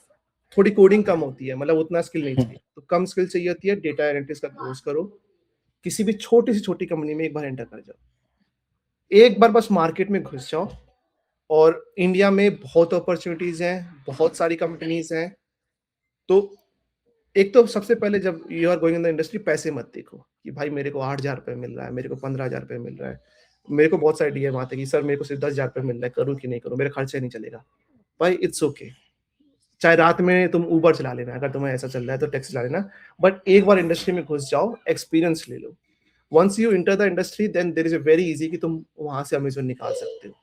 थोड़ी कोडिंग कम होती है, मतलब उतना स्किल नहीं चाहिए, तो कम स्किल चाहिए होती है। डेटा एनालिटिक्स का कोर्स करो, किसी भी छोटी से छोटी कंपनी में एक बार एंटर कर जाओ, एक बार बस मार्केट में घुस जाओ। और इंडिया में बहुत अपॉर्चुनिटीज हैं, बहुत सारी कंपनीज हैं। तो एक तो सबसे पहले जब you are going in the industry, पैसे मत देखो कि भाई मेरे को 8,000 रुपए मिल रहा है, मेरे को 15,000 रुपए मिल रहा है। मेरे को बहुत सारे डीएम आते हैं कि सर मेरे को सिर्फ 10,000 रुपए मिल रहा है, करूँ कि नहीं करूँ, मेरा खर्चा नहीं चलेगा। भाई इट्स ओके, चाहे रात में तुम उबर चला लेना, अगर तुम्हें ऐसा चल रहा है तो टैक्सी चला लेना, बट एक बार इंडस्ट्री में घुस जाओ, एक्सपीरियंस ले लो। Once you enter the industry then there is a very easy कि तुम वहां से अमेजोन निकाल सकते हो।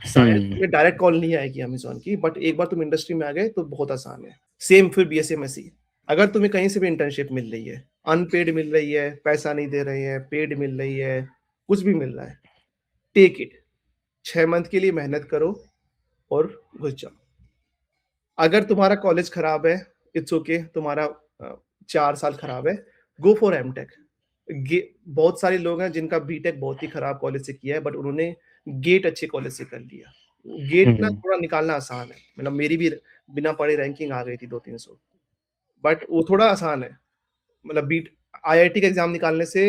शायद डायरेक्ट कॉल नहीं आएगी अमेजोन की, बट एक बार तुम इंडस्ट्री में आ गए तो बहुत आसान है। सेम फिर BSMSC, अगर तुम्हें कहीं से भी इंटर्नशिप मिल रही है, अनपेड मिल रही है, पैसा नहीं दे रहे हैं, पेड मिल रही है, कुछ भी मिल रहा है, टेक इट, 6 मंथ के लिए मेहनत करो और घुस जाओ। अगर तुम्हारा कॉलेज खराब है, इट्स ओके, तुम्हारा 4 साल खराब है, गो फॉर एमटेक। गे बहुत सारे लोग हैं जिनका बीटेक बहुत ही खराब कॉलेज से किया है, बट उन्होंने गेट अच्छे कॉलेज से कर लिया। गेट ना थोड़ा निकालना आसान है, मतलब मेरी भी बिना पढ़े रैंकिंग आ गई थी 200-300, बट वो थोड़ा आसान है। मतलब बीट आईआईटी का एग्ज़ाम निकालने से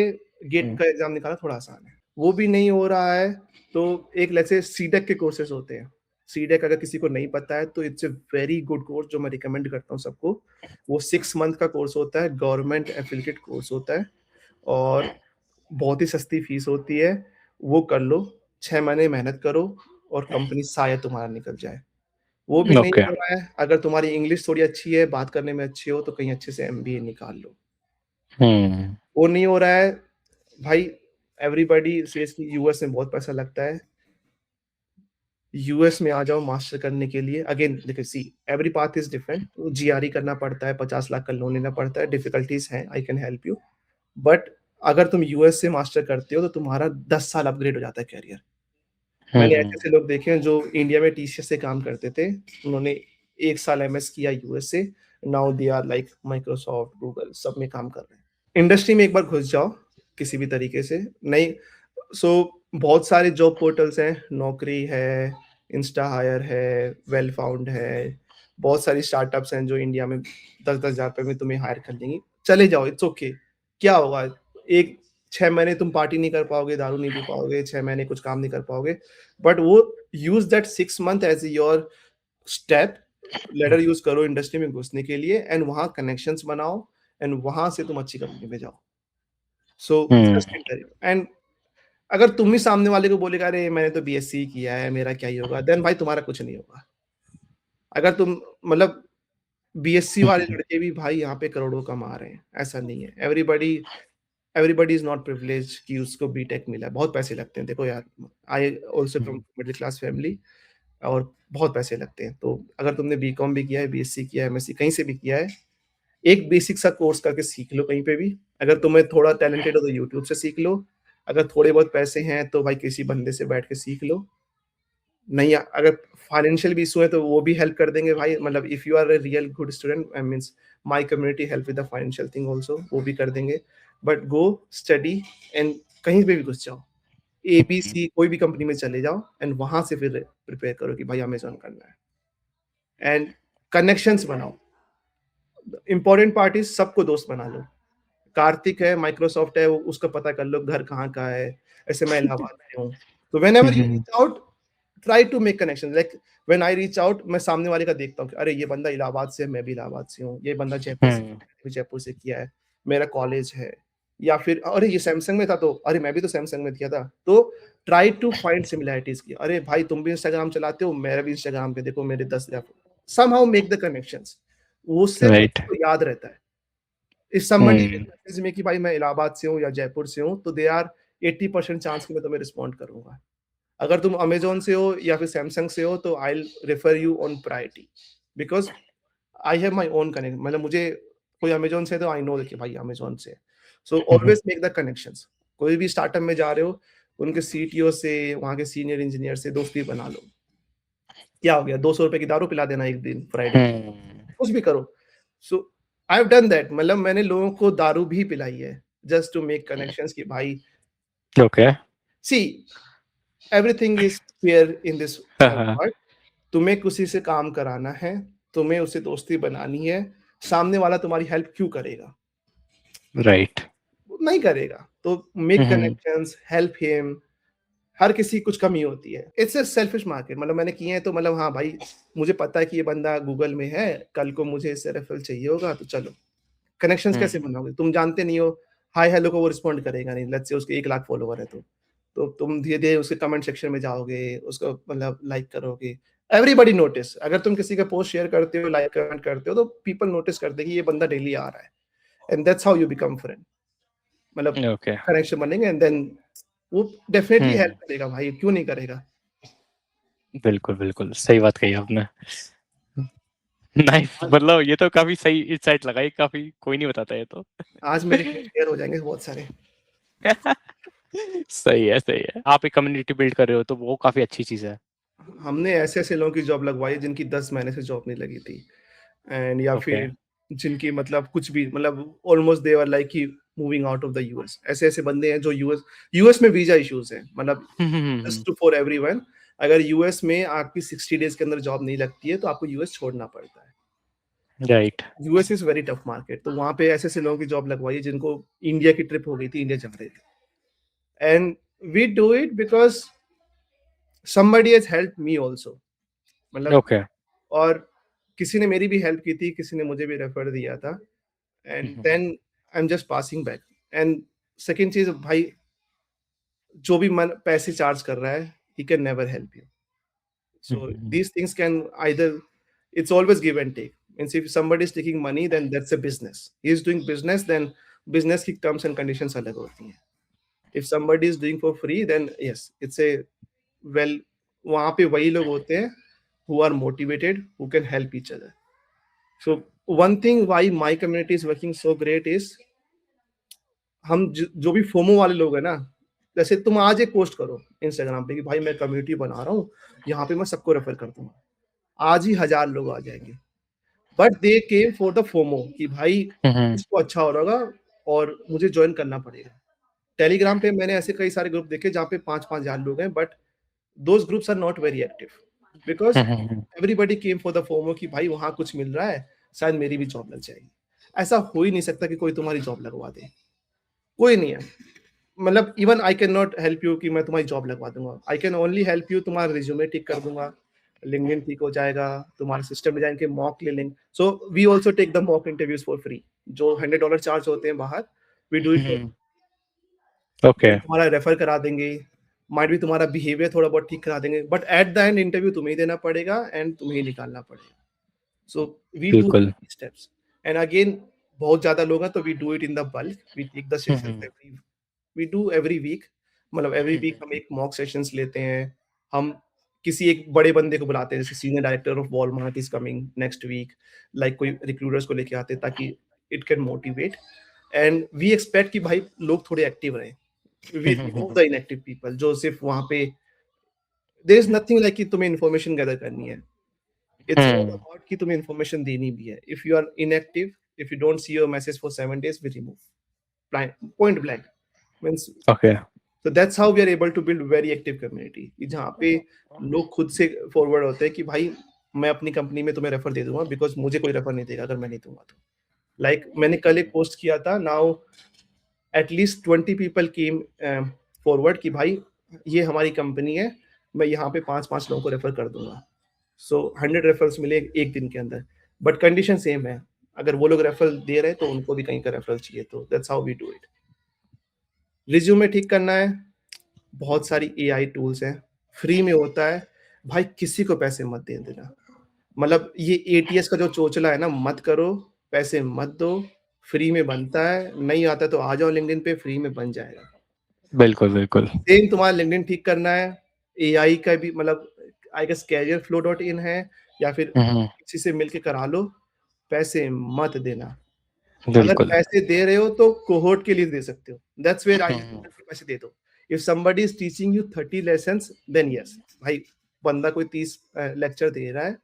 गेट का एग्ज़ाम निकालना थोड़ा आसान है। वो भी नहीं हो रहा है, तो एक लेट्स से सीटेक के कोर्सेज़ होते हैं। सीटेक अगर किसी को नहीं पता है, तो it's a very good course जो मैं रिकमेंड करता हूँ सबको। वो 6 मंथ का कोर्स होता है, गवर्नमेंट एफिलिएटेड कोर्स होता है और बहुत ही सस्ती फीस होती है। वो कर लो, 6 महीने मेहनत करो और कंपनी शायद तुम्हारा निकल जाए। वो भी नहीं ओके। हो रहा है, अगर तुम्हारी इंग्लिश थोड़ी अच्छी है, बात करने में अच्छी हो, तो कहीं अच्छे से एमबीए निकाल लो। वो नहीं हो रहा है, भाई एवरीबॉडी सेज कि यूएस में बहुत पैसा लगता है। यूएस में आ जाओ मास्टर करने के लिए। अगेन देखिए see every path is different. GRE करना पड़ता है, 50 लाख का लोन लेना पड़ता है, डिफिकल्टीज़ हैं, I can help you. But अगर तुम यूएस से मास्टर करते हो तो तुम्हारा 10 साल अपग्रेड हो जाता है करियर। मैंने ऐसे-ऐसे लोग देखे हैं जो इंडिया में टीसीएस से काम करते थे, उन्होंने 1 साल एमएस किया यूएस से, now they are like Microsoft, Google सब में काम कर रहे हैं। इंडस्ट्री में एक बार घुस जाओ किसी भी तरीके से, नहीं बहुत सारे जॉब पोर्टल्स हैं, नौकरी है, इंस्टा हायर है, वेल फाउंड है, बहुत सारी स्टार्टअप्स हैं जो इंडिया में 10-10 हज़ार रुपए में तुम्हें हायर कर लेंगी। चले जाओ, इट्स ओके। क्या होगा? एक 6 महीने तुम पार्टी नहीं कर पाओगे, दारू नहीं पी पाओगे, 6 महीने कुछ काम नहीं कर पाओगे, बट वो use that 6 month as your step, ladder use करो इंडस्ट्री में घुसने के लिए एंड वहाँ कनेक्शंस बनाओ एंड वहाँ से तुम अच्छी कंपनी में जाओ। सो जस्ट इंटरव्यू एंड अगर तुम ही सामने वाले को बोलेगा, "अरे! मैंने तो बीएससी किया है, मेरा क्या ही होगा?" देन भाई तुम्हारा कुछ नहीं होगा। अगर तुम मतलब बीएससी वाले लड़के भी भाई यहाँ पे करोड़ों कमा रहे हैं, ऐसा नहीं है। एवरीबॉडी इज़ नॉट प्रिविलेज्ड कि उसको बीटेक मिला है, बहुत पैसे लगते हैं। देखो यार, I also from middle class family और बहुत पैसे लगते हैं। तो अगर तुमने बीकॉम भी किया है, बीएससी किया है, एमएससी कहीं से भी किया है, एक बेसिक सा कोर्स करके सीख लो कहीं पे भी। अगर तुम्हें थोड़ा टैलेंटेड हो तो यूट्यूब से सीख लो। अगर थोड़े बहुत पैसे हैं तो भाई किसी बंदे से बैठ के सीख लो। नहीं अगर फाइनेंशियल भी इश्यू है तो वो भी हेल्प कर देंगे भाई, मतलब if you are a real good student I means my community help with the financial thing also, वो भी कर देंगे। बट गो स्टडी एंड कहीं पे भी घुस जाओ। एबीसी कोई भी कंपनी में चले जाओ एंड वहाँ से फिर प्रिपेयर करो कि भाई अमेज़न करना है एंड कनेक्शंस बनाओ। इम्पोर्टेंट पार्ट इज़ सबको दोस्त बना लो। कार्तिक है, माइक्रोसॉफ्ट है, उसका पता कर लो घर कहाँ का है। ऐसे मैं इलाहाबाद में हूँ। तो whenever you reach out, try to make connection. Like when I reach out, मैं सामने वाले का देखता हूँ कि अरे ये बंदा इलाहाबाद से है, मैं भी इलाहाबाद से हूँ। ये बंदा जयपुर से है, मैंने भी जयपुर से किया है। मेरा कॉलेज है। या फिर अरे ये सैमसंग में था तो अरे मैं भी तो सैमसंग में किया था। तो ट्राई टू फाइंड सिमिलैरिटीज़ की। अरे भाई तुम भी इंस्टाग्राम चलाते हो, मेरा भी इंस्टाग्राम पे देखो मेरे 10 समहाउ मेक द कनेक्शंस। उससे राइट। तो याद रहता है। इफ समबडी मैसेज में कि भाई मैं इलाहाबाद से हूँ या जयपुर से हूँ, तो दे आर 80% चांस कि मैं तुम्हें रिस्पॉन्ड करूँगा। अगर तुम अमेज़न से हो या फिर सैमसंग से हो, तो I will refer you on priority because I have my own connect, मतलब मुझे कोई अमेज़न से है तो आई नो कि भाई अमेज़न से है। So always make the connections. कोई भी स्टार्टअप में जा रहे हो, उनके सीटीओ से, वहाँ के सीनियर इंजीनियर से दोस्ती बना लो। क्या हो गया, ₹200 की दारू पिला देना एक दिन फ्राइडे को, कुछ भी करो। सो आई हैव डन दैट, मतलब मैंने लोगों को दारू भी पिलाई है जस्ट टू मेक कनेक्शंस कि भाई okay. See everything is fair in this world. तुम्हें किसी से काम कराना है, तुम्हें उससे दोस्ती बनानी है, सामने वाला तुम्हारी हेल्प क्यों करेगा? राइट। वो नहीं करेगा। तो मेक कनेक्शंस, हेल्प हिम। हर किसी की कुछ कमी होती है। इट्स अ सेल्फिश मार्केट, मतलब मैंने किए हैं तो मतलब हाँ भाई, मुझे पता है कि ये बंदा गूगल में है, कल को मुझे इससे रेफरल चाहिए होगा तो चलो। कनेक्शंस कैसे बनाओगे? तुम जानते नहीं हो, हाय हेलो को वो रिस्पॉन्ड करेगा नहीं। लेट्स से उसके 1 लाख फॉलोवर है तो। तो तुम धीरे-धीरे उसके कमेंट सेक्शन में जाओगे, उसको मतलब लाइक करोगे। एवरीबॉडी नोटिस, अगर तुम किसी का पोस्ट शेयर करते हो, लाइक कमेंट करते हो तो पीपल नोटिस करते हैं कि ये बंदा डेली आ रहा है and that's how you become friend. मतलब ओके। कनेक्शन बनेंगे एंड देन वो डेफिनिटली हेल्प करेगा भाई, क्यों नहीं करेगा? बिल्कुल, बिल्कुल, सही बात कही आपने। नाइस, मतलब ये तो काफ़ी सही इनसाइट लगाई, काफ़ी कोई नहीं बताता ये तो। आज मेरे शेयर हो जाएँगे बहुत सारे। सही है, आप एक कम्युनिटी बिल्ड कर रहे हो तो वो काफी अच्छी चीज है। हमने ऐसे-ऐसे लोगों की जॉब लगवाई जिनकी 10 महीने से जॉब नहीं लगी थी एंड या ओके। फिर जिनकी मतलब कुछ भी मतलब ऑलमोस्ट दे वर लाइक कि moving out of the US. ऐसे-ऐसे बंदे हैं जो यूएस में वीज़ा इश्यूज़ हैं। मतलब जस्ट टू फॉर एवरीवन अगर यूएस में आपकी 60 डेज़ के अंदर जॉब नहीं लगती है तो आपको यूएस छोड़ना पड़ता है। Right. US is very tough market तो वहाँ पे ऐसे-ऐसे लोगों की जॉब लगवाई है जिनको इंडिया की ट्रिप हो गई थी, इंडिया जा रहे थे। And we do it because somebody has helped me also मतलब ओके। और किसी ने मेरी भी हेल्प की थी, किसी ने मुझे भी रेफर दिया था and then I am just passing back and second चीज़ भाई जो भी मन पैसे चार्ज कर रहा है, he can never help you. So these things can either it's always give and take. Means if somebody is taking money, then that's a business. He is doing business, then business की terms and conditions अलग होती हैं. If somebody is doing for free, then yes, it's a well वहाँ पे वही लोग होते हैं who are motivated, who can help each other. So one thing why my community is working so great is हम जो भी फोमो वाले लोग हैं ना जैसे तुम आज एक पोस्ट करो इंस्टाग्राम पे कि भाई मैं कम्युनिटी बना रहा हूँ यहाँ पे मैं सबको रेफर कर दूंगा आज ही 1000 लोग आ जाएँगे। But they came for the FOMO कि भाई इसको अच्छा हो रहा होगा और मुझे जॉइन करना पड़ेगा। टेलीग्राम पे मैंने ऐसे कई सारे ग्रुप देखे जहाँ पे 5-5 हज़ार लोग हैं but those groups are not very active because everybody came for the FOMO कि भाई वहाँ कुछ मिल रहा है, शायद मेरी भी जॉब लग जाएगी। ऐसा हो ही नहीं सकता कि कोई तुम्हारी जॉब लगवा दे, कोई नहीं है। मतलब even I can not help you कि मैं तुम्हारी जॉब लगवा दूँगा। I can only help you तुम्हारा रिज़्यूमे ठीक कर दूँगा, लिंक्डइन ठीक हो जाएगा, तुम्हारे सिस्टम डिज़ाइन के मॉक ले लेंगे। So we also take the mock interviews for free जो $100 चार्ज होते हैं बाहर, we do it for okay. Then तुम्हारा रेफर करा देंगे, माइट भी तुम्हारा बिहेवियर थोड़ा बहुत ठीक करा देंगे, but at the end interview तुम्हें ही देना पड़ेगा एंड तुम्हें ही निकालना पड़ेगा। सो वी डू बिल्कुल। स्टेप्स एंड अगेन बहुत ज़्यादा लोग हैं तो we do it in the bulk, we take the sessions every we do every week मतलब एवरी वीक हम एक मॉक सेशंस लेते हैं। हम किसी एक बड़े बंदे को बुलाते हैं जैसे senior director of Walmart is coming next week like कोई रिक्रूटर्स को लेके आते हैं ताकि it can motivate and we expect कि भाई लोग थोड़े एक्टिव रहें। We remove the inactive people जो सिर्फ वहाँ पे देयर इज नथिंग लाइक कि तुम्हें इन्फॉर्मेशन गैदर करनी है। इट्स ऑल अबाउट कि तुम्हें इन्फॉर्मेशन देनी भी है। If you are inactive, if you don't see your message for 7 days we remove point blank means okay. तो that's how we are able to build very active community कि जहाँ पे लोग खुद से फॉरवर्ड होते हैं कि भाई मैं अपनी कंपनी में तुम्हें रेफर दे दूंगा बिकॉज मुझे कोई रेफर नहीं देगा अगर मैं नहीं दूंगा तो लाइक मैंने कल एक पोस्ट किया था now at least 20 people came forward कि भाई ये हमारी कंपनी है मैं यहाँ पे 5-5 लोगों को रेफर कर दूंगा सो 100 रेफरल्स मिले एक दिन के अंदर बट कंडीशन सेम है अगर वो लोग रेफरल दे रहे हैं तो उनको भी कहीं का रेफरल चाहिए तो that's how we do it resume ठीक करना है बहुत सारी एआई टूल्स हैं, फ्री में होता है, भाई किसी को पैसे मत दे देना। मतलब ये एटीएस का जो चोचला है ना मत करो, पैसे मत दो, फ्री में बनता है, नहीं आता तो आ जाओ लिंक्डइन पे फ्री में बन जाएगा। बिल्कुल बिल्कुल। सेम तुम्हारा लिंक्डइन ठीक करना है, एआई का भी मतलब I guess career flow dot in है या फिर किसी से मिलके करा लो, पैसे मत देना। अगर बिल्कुल। पैसे दे रहे हो तो कोहोर्ट के लिए दे सकते हो दैट्स वेयर आई पैसे दे दो if somebody is teaching you 30 lessons then yes भाई बंदा कोई 30 लेक्चर दे रहा है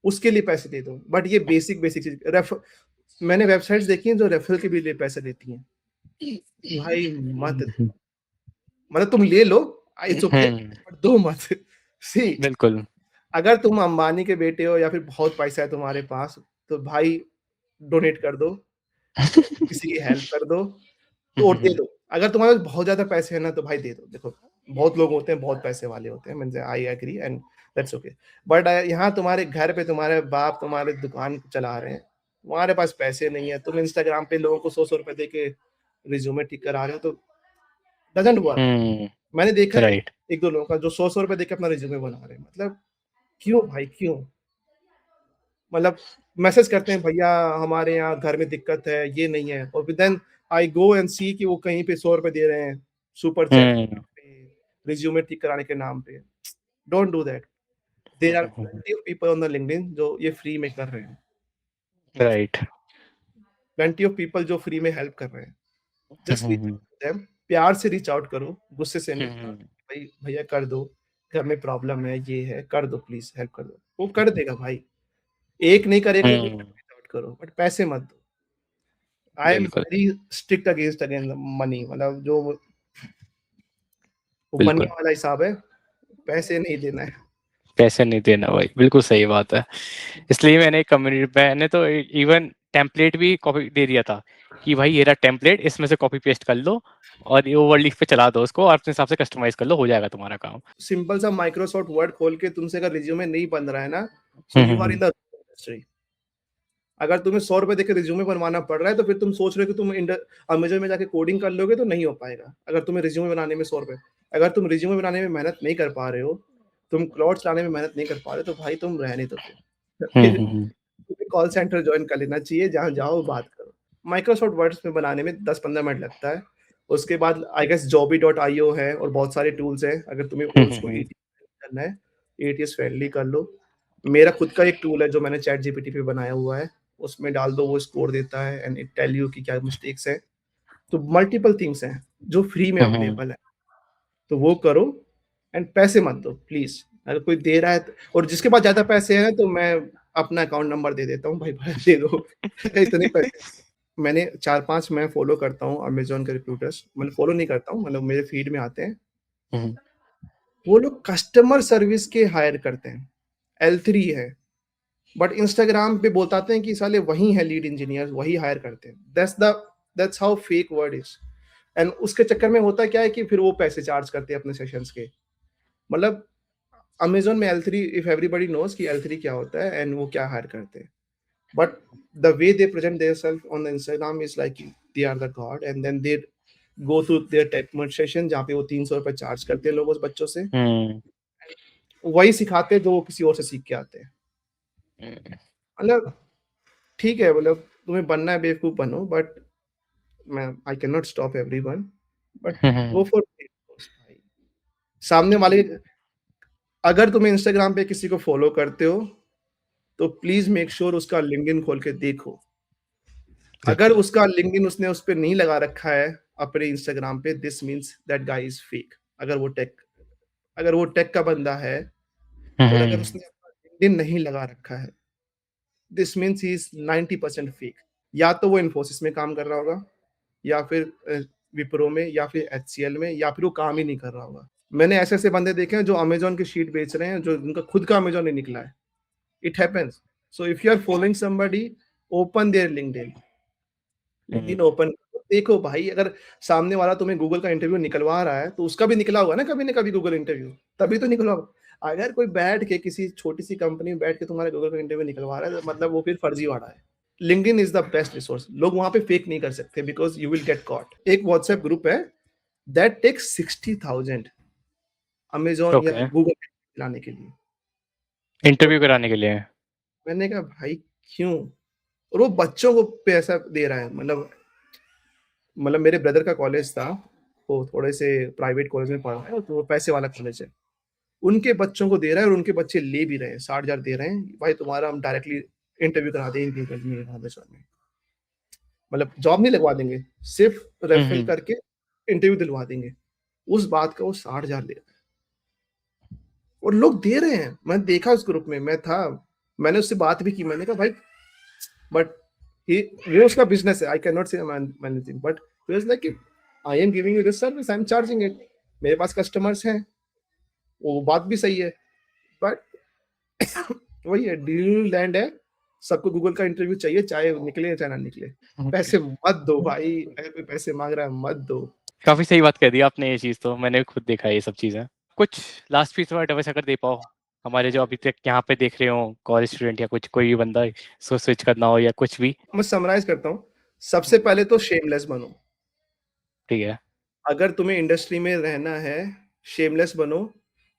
उसके लिए पैसे दे दो बट ये बेसिक बेसिक चीज मैंने वेबसाइट्स देखी हैं जो रेफरल के भी लिए पैसे देती हैं भाई मत दो मतलब तुम ले लो इट्स ओके बट दो मत सी बिल्कुल। अगर तुम अंबानी के बेटे हो या फिर बहुत पैसा है तुम्हारे पास तो भाई डोनेट कर दो किसी की हेल्प कर दो तो दे दो। अगर तुम्हारे पास बहुत ज़्यादा पैसे हैं ना तो भाई दे दो। देखो बहुत लोग होते हैं बहुत पैसे वाले होते हैं means I agree and that's okay. But यहाँ तुम्हारे घर पे तुम्हारे बाप तुम्हारे दुकान चला रहे हैं, तुम्हारे पास पैसे नहीं है, तुम इंस्टाग्राम पे लोगों को 100-100 रुपए दे के रिज्यूमे ठीक करा रहे हो तो डज़न्ट वर्क। मैंने देखा है राइट। 1-2 लोगों का जो 100-100 रुपए देके अपना रिज्यूमे बना रहे हैं। मतलब क्यों भाई क्यों? मतलब मैसेज करते हैं भैया हमारे यहाँ घर में दिक्कत है, ये नहीं है और देन आई गो एंड सी कि वो कहीं पे 100 रुपए दे रहे हैं, सुपर चैट पे, रिज्यूमे ठीक कराने के नाम पे। Don't do that. There are plenty of people on the LinkedIn जो ये फ्री में कर रहे हैं। राइट। प्लेंटी ऑफ पीपल जो फ्री में हेल्प कर रहे हैं। Just reach out to them प्यार से रीच आउट करो, गुस्से से नहीं। हम्म, भाई भैया कर दो, घर में प्रॉब्लम है, ये है, कर दो प्लीज़ हेल्प कर दो। वो कर देगा भाई, एक नहीं करेगा तो हम्म, रीच आउट करो, बट पैसे मत दो। आई एम बिल्कुल, वेरी स्ट्रिक्ट अगेंस्ट मनी, मतलब जो वो बिल्कुल। बनिया वाला हिसाब है, पैसे नहीं देना है। पैसे नहीं देना भाई, बिल्कुल सही बात है। इसलिए मैंने कम्युनिटी, मैंने तो इवन टेम्पलेट भी कॉपी दे दिया था कि भाई ये रहा टेम्पलेट, इसमें से कॉपी पेस्ट कर लो और ये ओवर लीफ पे चला दो उसको, और अपने हिसाब से कस्टमाइज कर लो, हो जाएगा तुम्हारा काम। सिंपल सा माइक्रोसॉफ्ट वर्ड खोल के तुमसे अगर रिज्यूमे नहीं बन रहा है ना, so hmm, you are in the industry. अगर तुम्हें 100 रुपए देके रिज्यूमे बनवाना पड़ रहा है, तो फिर तुम सोच रहे हो कि तुम अमेज़न में जाके कोडिंग कर लोगे, तो नहीं हो पाएगा। अगर तुम्हें रिज्यूमे बनाने में 100 रुपए, अगर तुम रिज्यूमे बनाने में मेहनत नहीं कर पा रहे हो, तुम क्लाउड चलाने में मेहनत नहीं कर पा रहे हो, तो भाई तुम रहने दो फिर। हम्म, फिर तुम्हें कॉल सेंटर जॉइन कर लेना चाहिए, जहाँ जाओ बात करो। माइक्रोसॉफ्ट वर्ड्स में बनाने में 10-15 मिनट लगता है। उसके बाद आई गेस jobby.io है और बहुत सारे टूल्स हैं। अगर तुम्हें ओल्ड स्कूल हम्म, करना है, एटीएस फ्रेंडली कर लो। मेरा खुद का एक टूल है जो मैंने चैट जीपीटी पे बनाया हुआ है, उसमें डाल दो, वो स्कोर देता है एंड इट टेल यू कि क्या मिस्टेक्स है। तो मल्टीपल थिंग्स हैं जो फ्री में हम्म, अवेलेबल है, तो वो करो एंड पैसे मत दो प्लीज। अगर कोई दे रहा है और जिसके पास ज्यादा पैसे हैं, तो मैं अपना अकाउंट नंबर दे देता हूँ, भाई भाई दे दो। इतने पैसे मैंने 4-5 मैं फॉलो करता हूँ अमेज़न के रिक्रूटर्स, मतलब फॉलो नहीं करता हूँ, मतलब मेरे फीड में आते हैं। हम्म, वो लोग कस्टमर सर्विस के हायर करते हैं, L3 है, बट इंस्टाग्राम पे बताते हैं कि साले वही है लीड इंजीनियर, वही हायर करते हैं। That's how fake word is. And उसके चक्कर में होता क्या है कि फिर वो पैसे चार्ज करते हैं अपने सेशंस के। मतलब अमेज़न में L3, इफ एवरीबॉडी नोज़ कि L3 क्या होता है एंड वो क्या हायर करते हैं। But the way they present themselves on the Instagram is like they are the god, and then they go through their tech session जहाँ पे वो 300 रुपए चार्ज करते हैं लोगों बच्चों से, हम्म, वही सिखाते हैं जो वो किसी और से सीख के आते हैं। मतलब ठीक है, मतलब तुम्हें बनना है बेवकूफ बनो, बट मैं I can not stop everyone, but go hmm, for भाई। सामने वाले, अगर तुम इंस्टाग्राम पे किसी को फॉलो करते हो, तो प्लीज मेक श्योर उसका लिंक्डइन खोल के देखो। अगर बिल्कुल। उसका लिंक्डइन उसने उस पे नहीं लगा रखा है अपने इंस्टाग्राम पे, this means that guy is fake. अगर वो टेक का बंदा है और अगर हम्म, उसने अपना लिंक्डइन नहीं लगा रखा है, this means he is 90% fake. या तो वो इन्फोसिस में काम कर रहा होगा, या फिर विप्रो में, या फिर एचसीएल में, या फिर वो काम ही नहीं कर रहा होगा। मैंने ऐसे ऐसे बंदे देखे हैं जो अमेजोन की शीट बेच रहे हैं, जो उनका खुद का अमेजोन नहीं निकला है। It happens. So if you are following somebody, open their LinkedIn. LinkedIn hmm, open देखो भाई। अगर सामने वाला तुम्हें गूगल का इंटरव्यू निकलवा रहा है, तो उसका भी निकला होगा ना कभी गूगल इंटरव्यू, तभी तो निकला होगा। अगर कोई बैठ के किसी छोटी सी कंपनी में बैठ के तुम्हारे गूगल का इंटरव्यू निकलवा रहा है, तो मतलब वो फिर फर्जीवाड़ा है। LinkedIn is the best resource. लोग वहां पे फेक नहीं कर सकते, because you will get caught. एक व्हाट्सएप ग्रुप है दैट टेक्स 60,000 अमेजोन या ओके, गूगल लाने के लिए। और इंटरव्यू कराने के लिए। मैंने कहा भाई क्यों? और वो बच्चों को पैसा दे रहा है। मतलब मेरे ब्रदर का कॉलेज था, वो थोड़े से प्राइवेट कॉलेज में पढ़ा है, तो वो पैसे वाला कॉलेज है। उनके बच्चों को दे रहा है और उनके बच्चे ले भी रहे हैं, 60,000 दे रहे हैं। भाई तुम्हारा हम डायरेक्टली इंटरव्यू करा देंगे में, मतलब जॉब नहीं लगवा देंगे, सिर्फ रेफरल हम्म, करके इंटरव्यू दिलवा देंगे। उस बात का वो 60,000 ले रहा है और लोग दे रहे हैं। मैं देखा उस ग्रुप में, मैं था, मैंने उससे बात भी की। मैंने कहा भाई, बट वो उसका बिजनेस है, आई कैन नॉट से managing, but like I am giving you this service, I am charging it. मेरे पास कस्टमर्स हैं, वो बात भी सही है, बट वही है, डील लैंड है। सबको गूगल का इंटरव्यू चाहिए, चाहे निकले चाहे ना निकले। हम्म। पैसे मत दो भाई, अगर कोई पैसे मांग रहा है मत दो। काफी सही बात कह दी आपने, ये चीज तो मैंने खुद देखा है ये सब चीजें। कुछ लास्ट पीस ऑफ एडवाइस अगर दे पाओ हमारे जो अभी तक यहाँ पे देख रहे हो कॉलेज स्टूडेंट या कुछ, कोई भी बंदा सो स्विच करना हो या कुछ भी। मैं समराइज करता हूँ। सबसे पहले तो शेमलेस बनो। ठीक है। अगर तुम्हें इंडस्ट्री में रहना है, शेमलेस बनो।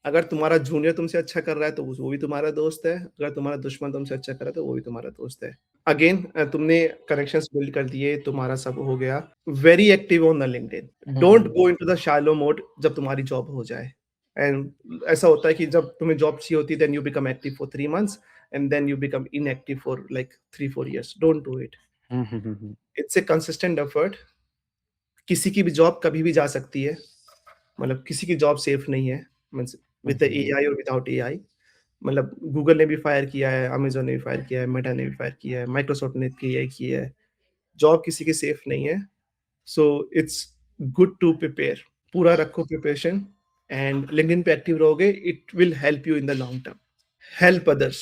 अगर तुम्हारा जूनियर तुमसे अच्छा कर रहा है, तो वो भी तुम्हारा दोस्त है। अगर तुम्हारा दुश्मन तुमसे अच्छा कर रहा है, तो वो भी तुम्हारा दोस्त है। अगेन, तुमने कनेक्शंस बिल्ड कर दिए, तुम्हारा सब हो गया। Very active on the LinkedIn. Don't hmm, go into the shallow mode जब तुम्हारी जॉब हो जाए। एंड ऐसा होता है कि जब तुम्हें जॉब चाहिए होती है, then you become active for 3 months and then you become inactive for like 3-4 years। Don't do it. Hmm, it's a consistent effort. किसी की भी जॉब कभी भी जा सकती है, मतलब किसी की जॉब सेफ नहीं है, मीन्स विद द एआई और विदाउट एआई। मतलब गूगल ने भी फायर किया है, अमेज़न ने भी फायर किया है, मेटा ने भी फायर किया है, माइक्रोसॉफ्ट ने किया है। जॉब किसी की सेफ नहीं है, so it's good to prepare. पूरा रखो प्रिपरेशन, एंड लिंक्डइन पे एक्टिव रहोगे, it will help you in the long term. Help others.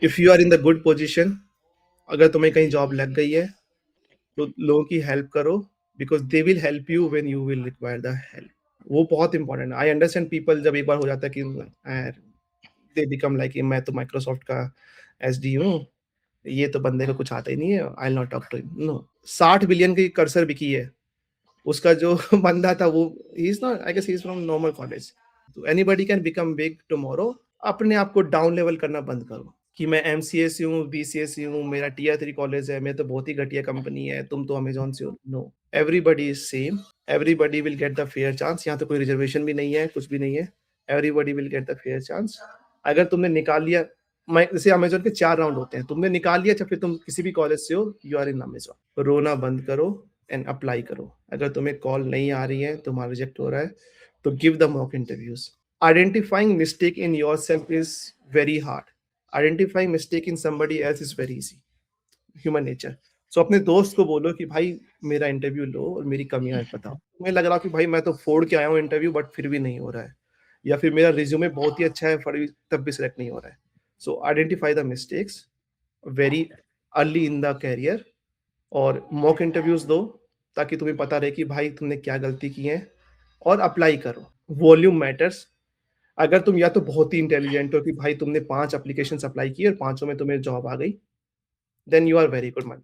If you are in the good position, अगर तुम्हें कहीं जॉब लग गई है, तो लोगों की हेल्प करो, because they will help you when you will require the help. वो बहुत इंपॉर्टेंट है। आई अंडरस्टैंड पीपल, जब एक बार हो जाता है कि दे बिकम लाइक मैं तो माइक्रोसॉफ्ट का एसडी हूँ, ये तो बंदे को कुछ आता ही नहीं है, I will not talk to him. No, 60 billion की कर्सर बिकी है, उसका जो बंदा था वो, he is not, I guess he is from normal college. Anybody can become big tomorrow. अपने आप को डाउन लेवल करना बंद करो कि मैं एमसीए से हूँ, बीसीए से हूँ, मेरा टियर 3 कॉलेज है, मैं तो बहुत ही घटिया कंपनी है, तुम तो अमेजोन से हो। No, everybody is same, everybody will get the fair chance. यहाँ तो कोई रिजर्वेशन भी नहीं है, कुछ भी नहीं है, everybody will get the fair chance. अगर तुमने निकाल लिया, मैं जैसे अमेजोन के 4 राउंड होते हैं, तुमने निकाल लिया, चाहे फिर तुम किसी भी कॉलेज से हो, यू आर इन अमेजोन। रोना बंद करो एंड अप्लाई करो। अगर तुम्हें कॉल नहीं आ रही है, तुम्हारा रिजेक्ट हो रहा है, तो give the mock interviews. Identifying mistake in yourself is very hard. Identifying mistake in somebody else is very easy. Human nature. So अपने दोस्त को बोलो कि भाई मेरा इंटरव्यू लो और मेरी कमियां बताओ। तुम्हें लग रहा कि भाई मैं तो फोड़ के आया हूँ इंटरव्यू, बट फिर भी नहीं हो रहा है, या फिर मेरा रिज्यूमे बहुत ही अच्छा है, फिर भी तब भी सिलेक्ट नहीं हो रहा है। So identify the mistakes very early in the career, और मॉक इंटरव्यूज दो, ताकि तुम्हें पता रहे कि भाई तुमने क्या गलती की है, और अप्लाई करो। Volume matters. अगर तुम या तो बहुत ही इंटेलिजेंट हो कि भाई तुमने 5 एप्लीकेशंस अप्लाई किए और पाँचों में तुम्हें जॉब आ गई, then you are very good man,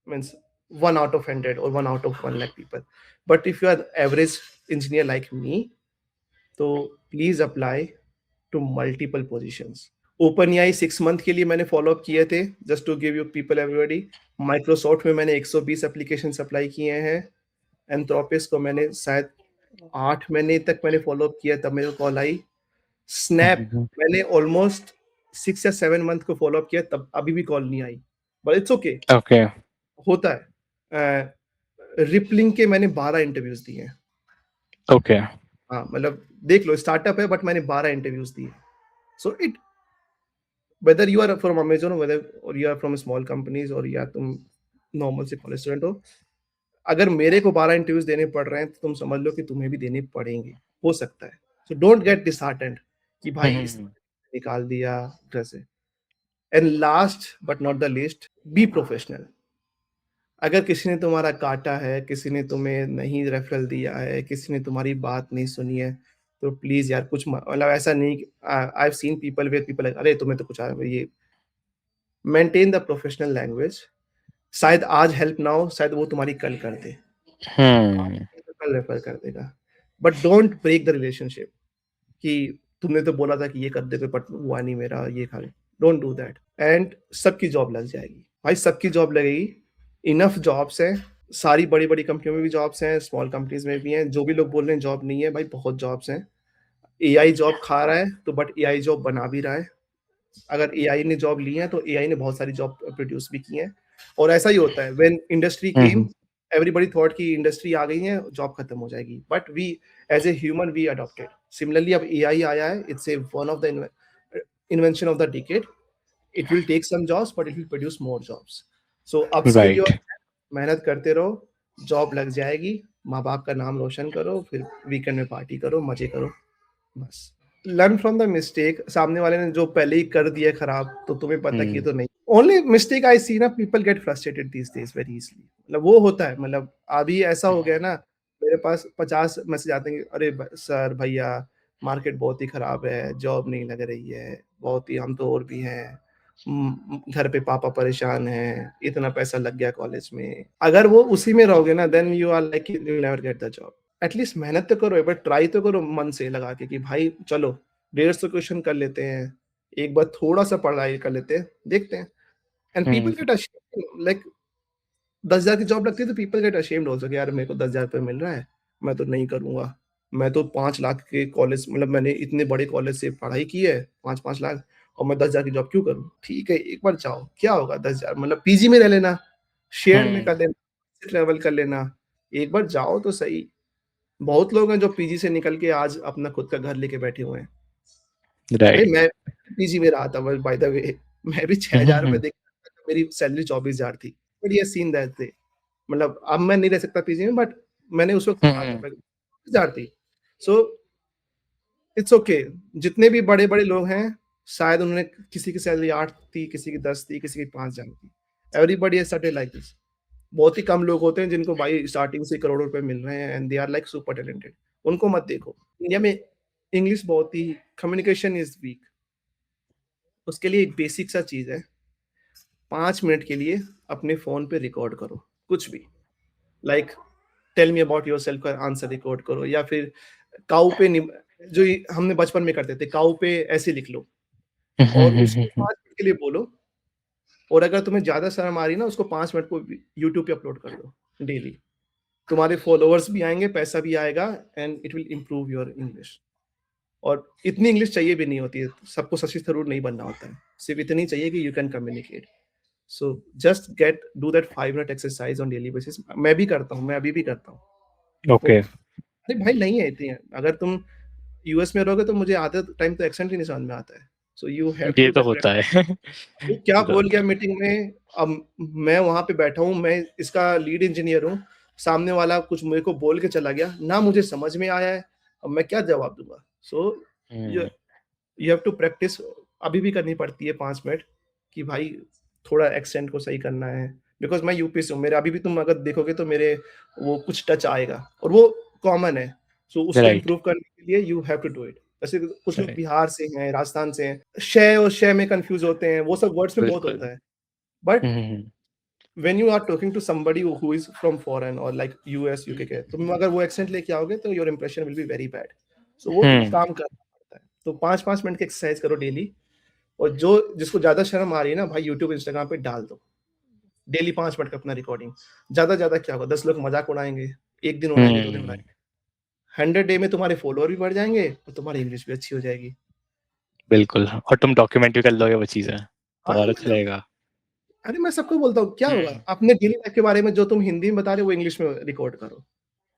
means 1 out of 100 और 1 out of 1 lakh people. But if you are average engineer like me, तो please apply to multiple positions. Open AI 6 month के लिए मैंने फॉलो अप किए थे, just to give you people everybody. Microsoft में मैंने 120 applications apply किए हैं। एंथ्रोपिस को मैंने शायद 8 महीने तक मैंने फॉलो अप किया, तब मेरे को कॉल आई। स्नैप मैंने ऑलमोस्ट 6 या 7 मंथ को फॉलो अप किया, तब अभी भी कॉल नहीं आई, बट इट्स ओके, ओके। होता है। रिपलिंग के मैंने 12 इंटरव्यूज दिए हैं। ओके। हाँ, मतलब देख लो, स्टार्टअप है, बट मैंने 12 इंटरव्यूज दिए। So it, whether you are from Amazon, whether और you are from small companies, और या तुम नॉर्मल से कॉलेज स्टूडेंट हो, अगर मेरे को 12 इंटरव्यूज देने पड़ रहे हैं, तो तुम समझ लो कि तुम्हें भी देने पड़ेंगे, हो सकता है। सो डोंट गेट डिसहार्टेंड कि भाई इस निकाल दिया जैसे। And last but not the least, be professional. अगर किसी ने तुम्हारा काटा है, किसी ने तुम्हें नहीं रेफरल दिया है, किसी ने तुम्हारी बात नहीं सुनी है, तो प्लीज यार कुछ मतलब ऐसा नहीं। I have seen people where people like, अरे तुम्हें तो कुछ ये, मेंटेन द प्रोफेशनल लैंग्वेज। शायद आज हेल्प ना हो, शायद वो तुम्हारी कल कर दे, कल रेफर कर देगा, but don't break the relationship कि तुमने तो बोला था कि ये कर देते, बट हुआ नहीं मेरा, ये खा। Don't do that. एंड सबकी जॉब लग जाएगी भाई, सबकी जॉब लगेगी। इनफ जॉब्स हैं, सारी बड़ी बड़ी कंपनियों में भी जॉब्स हैं, स्मॉल कंपनीज में भी हैं। जो भी लोग बोल रहे हैं जॉब नहीं है, भाई बहुत जॉब्स हैं। एआई जॉब खा रहा है, तो बट एआई जॉब बना भी रहा है। अगर एआई ने जॉब ली है, तो एआई ने बहुत सारी जॉब प्रोड्यूस भी की हैं। और ऐसा ही होता है, when industry came, everybody thought कि इंडस्ट्री आ गई है, जॉब खत्म हो जाएगी, but we as a human we adopted. Similarly अब एआई आया है, it's a one of the invention of the decade. It will take some jobs, but it will produce more jobs. So upskill your, right. मेहनत करते रहो, job लग जाएगी। माँ बाप का नाम रोशन करो, फिर वीकेंड में पार्टी करो, मजे करो, बस। Learn from the mistake. सामने वाले ने जो पहले ही कर दिया खराब, तो तुम्हें पता कि ये तो नहीं। ओनली मिस्टेक आई सी ना, people get frustrated these days very easily. मतलब वो होता है, मतलब अभी ऐसा हो गया ना, मेरे पास 50 मैसेज आते हैं, अरे सर भैया मार्केट बहुत ही खराब है, जॉब नहीं लग रही है, बहुत ही, हम तो और भी हैं, घर पे पापा परेशान हैं, इतना पैसा लग गया कॉलेज में। अगर वो उसी में रहोगे ना, then you are like you will never get the job. At least मेहनत तो करो, एक बार ट्राई तो करो मन से लगा के कि भाई चलो 150 क्वेश्चन कर लेते हैं, एक बार थोड़ा सा पढ़ाई कर लेते हैं, देखते हैं। And people get ashamed, like 10,000 की जॉब लगती है, तो पीपल गेट अशेम्ड हो सके, यार मेरे को 10,000 रुपये मिल रहा है, मैं तो नहीं करूंगा। मैं तो 5 लाख के कॉलेज, मतलब मैंने इतने बड़े कॉलेज से पढ़ाई की है, 5-5 लाख, और मैं 10,000 की जॉब क्यों करूं? ठीक है, एक बार जाओ, क्या होगा 10,000, मतलब पीजी में रह लेना, शेयर्ड में कर लेना, ट्रैवल कर लेना, एक बार जाओ तो सही। बहुत लोग हैं जो पीजी से निकल के आज अपना खुद का घर लेके बैठे हुए हैं। अरे राइट। मैं पीजी में रहा था बाय द वे, मैं भी हुँ, हुँ, 6,000 रुपए हुँ। दे के मेरी सैलरी 24,000 थी। बट ये सीन दैट डे, मतलब अब मैं नहीं रह सकता पीजी में, बट मैंने उस वक़्त हुँ, रहा था, हुँ। 24,000 थी। So it's okay. जितने भी बड़े-बड़े लोग हैं, शायद उन्होंने किसी की सैलरी 8 थी, किसी की 10 थी, किसी की 5,000 थी। Everybody has started like this. बहुत ही कम लोग होते हैं जिनको भाई स्टार्टिंग से करोड़ों रुपए मिल रहे हैं and they are like super talented. उनको मत देखो। इंडिया में इंग्लिश बहुत ही कम्युनिकेशन इज़ वीक। उसके लिए एक बेसिक सा चीज़ है, 5 मिनट के लिए अपने फ़ोन पे रिकॉर्ड करो, कुछ भी। Like tell me about yourself का आंसर रिकॉर्ड करो, या फिर काऊ पे निब जो ये हमने बचपन में करते थे, काऊ पे ऐसे लिख लो हुँ, हुँ, और हुँ, हुँ, उसको हुँ। 5 मिनट के लिए बोलो। और अगर तुम्हें ज़्यादा शर्म आ रही है ना, उसको 5 मिनट को यूट्यूब पे अपलोड कर दो डेली। तुम्हारे फॉलोवर्स भी आएँगे, पैसा भी आएगा and it will improve your English. और इतनी इंग्लिश चाहिए भी नहीं होती है, सबको शशि थरूर नहीं बनना होता है। सिर्फ़ इतनी चाहिए कि you can communicate. So just get do that 5 minute exercise on daily basis. मैं भी करता हूँ, मैं अभी भी करता हूँ। वो ओके। अरे भाई नहीं है इतनी, अगर तुम यूएस में रहोगे तो मुझे आधे टाइम तो एक्सेंट ही नहीं समझ में आता है। सो यू हैव टू ये डू तो दैट होता प्रैक्टिस। है। वो क्या ये तो बोल होता गया है। मीटिंग में, अब मैं वहाँ पे बैठा हूँ, मैं इसका लीड इंजीनियर हूँ, सामने वाला कुछ मेरे को बोल के चला गया, ना मुझे समझ में आया है, अब मैं क्या जवाब दूँगा? So you hmm, you have to practice, अभी भी करनी पड़ती है 5 मिनट, कि भाई थोड़ा एक्सेंट को सही करना है। बिकॉज़ मैं यूपी से हूँ, मेरे अभी भी तुम अगर देखोगे तो मेरे वो कुछ टच आएगा और वो कॉमन है। सो उसको राइट, इम्प्रूव करने के लिए you have to do it. जैसे कुछ लोग राइट। बिहार से हैं, राजस्थान से हैं, शय और शय में कन्फ्यूज़ होते हैं, वो सब वर्ड्स में बहुत बिल्कुल। होता है। But hmm, hmm, hmm. When you are talking to somebody who is from foreign और लाइक यूएस, यूके के, तुम अगर वो एक्सेंट लेके आओगे तो your impression will be very bad. So वो हुँ, काम करना पड़ता है। तो 5-5 मिनट की एक्सरसाइज करो डेली। और जो जिसको ज़्यादा शर्म आ रही है ना भाई, यूट्यूब, इंस्टाग्राम पे डाल दो। डेली 5 मिनट का अपना रिकॉर्डिंग। ज़्यादा-ज़्यादा क्या होगा, 10 लोग मज़ाक उड़ाएँगे, 1 दिन उड़ाएँगे, 2 दिन हुँ। उड़ाएँगे। 100 डे में तुम्हारे फॉलोवर भी बढ़ जाएँगे और तुम्हारी इंग्लिश भी अच्छी हो जाएगी। बिल्कुल, और तुम डॉक्यूमेंट भी कर लोगे वो चीज़ें, तो हाँ, और अच्छा लगेगा। अरे मैं सबको बोलता हूँ, क्या होगा? हुँ, अपने डेली लाइफ के बारे में जो तुम हिंदी में बता रहे हो, वो इंग्लिश में रिकॉर्ड करो।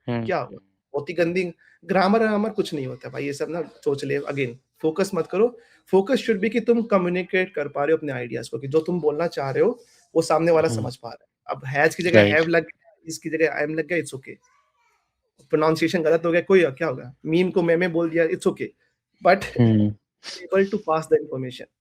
हुँ, क्या होगा? बहुत ही गंदी ग्रामर-वामर कुछ नहीं होता भाई, ये सब ना चोचले, अगेन फोकस मत करो। फोकस शुड बी कि तुम कम्युनिकेट कर पा रहे हो अपने आइडियाज़ को, कि जो तुम बोलना चाह रहे हो, वो सामने वाला हुँ, समझ पा रहा है। अब हैज़ की जगह राइट। हैव लग गया, इसकी जगह आई एम लग गया, इट्स ओके। प्रोनाउंसिएशन गलत हो गया, कोई क्या होगा? मीम को मैंने बोल दिया, it's okay. But hmm, able to pass the information.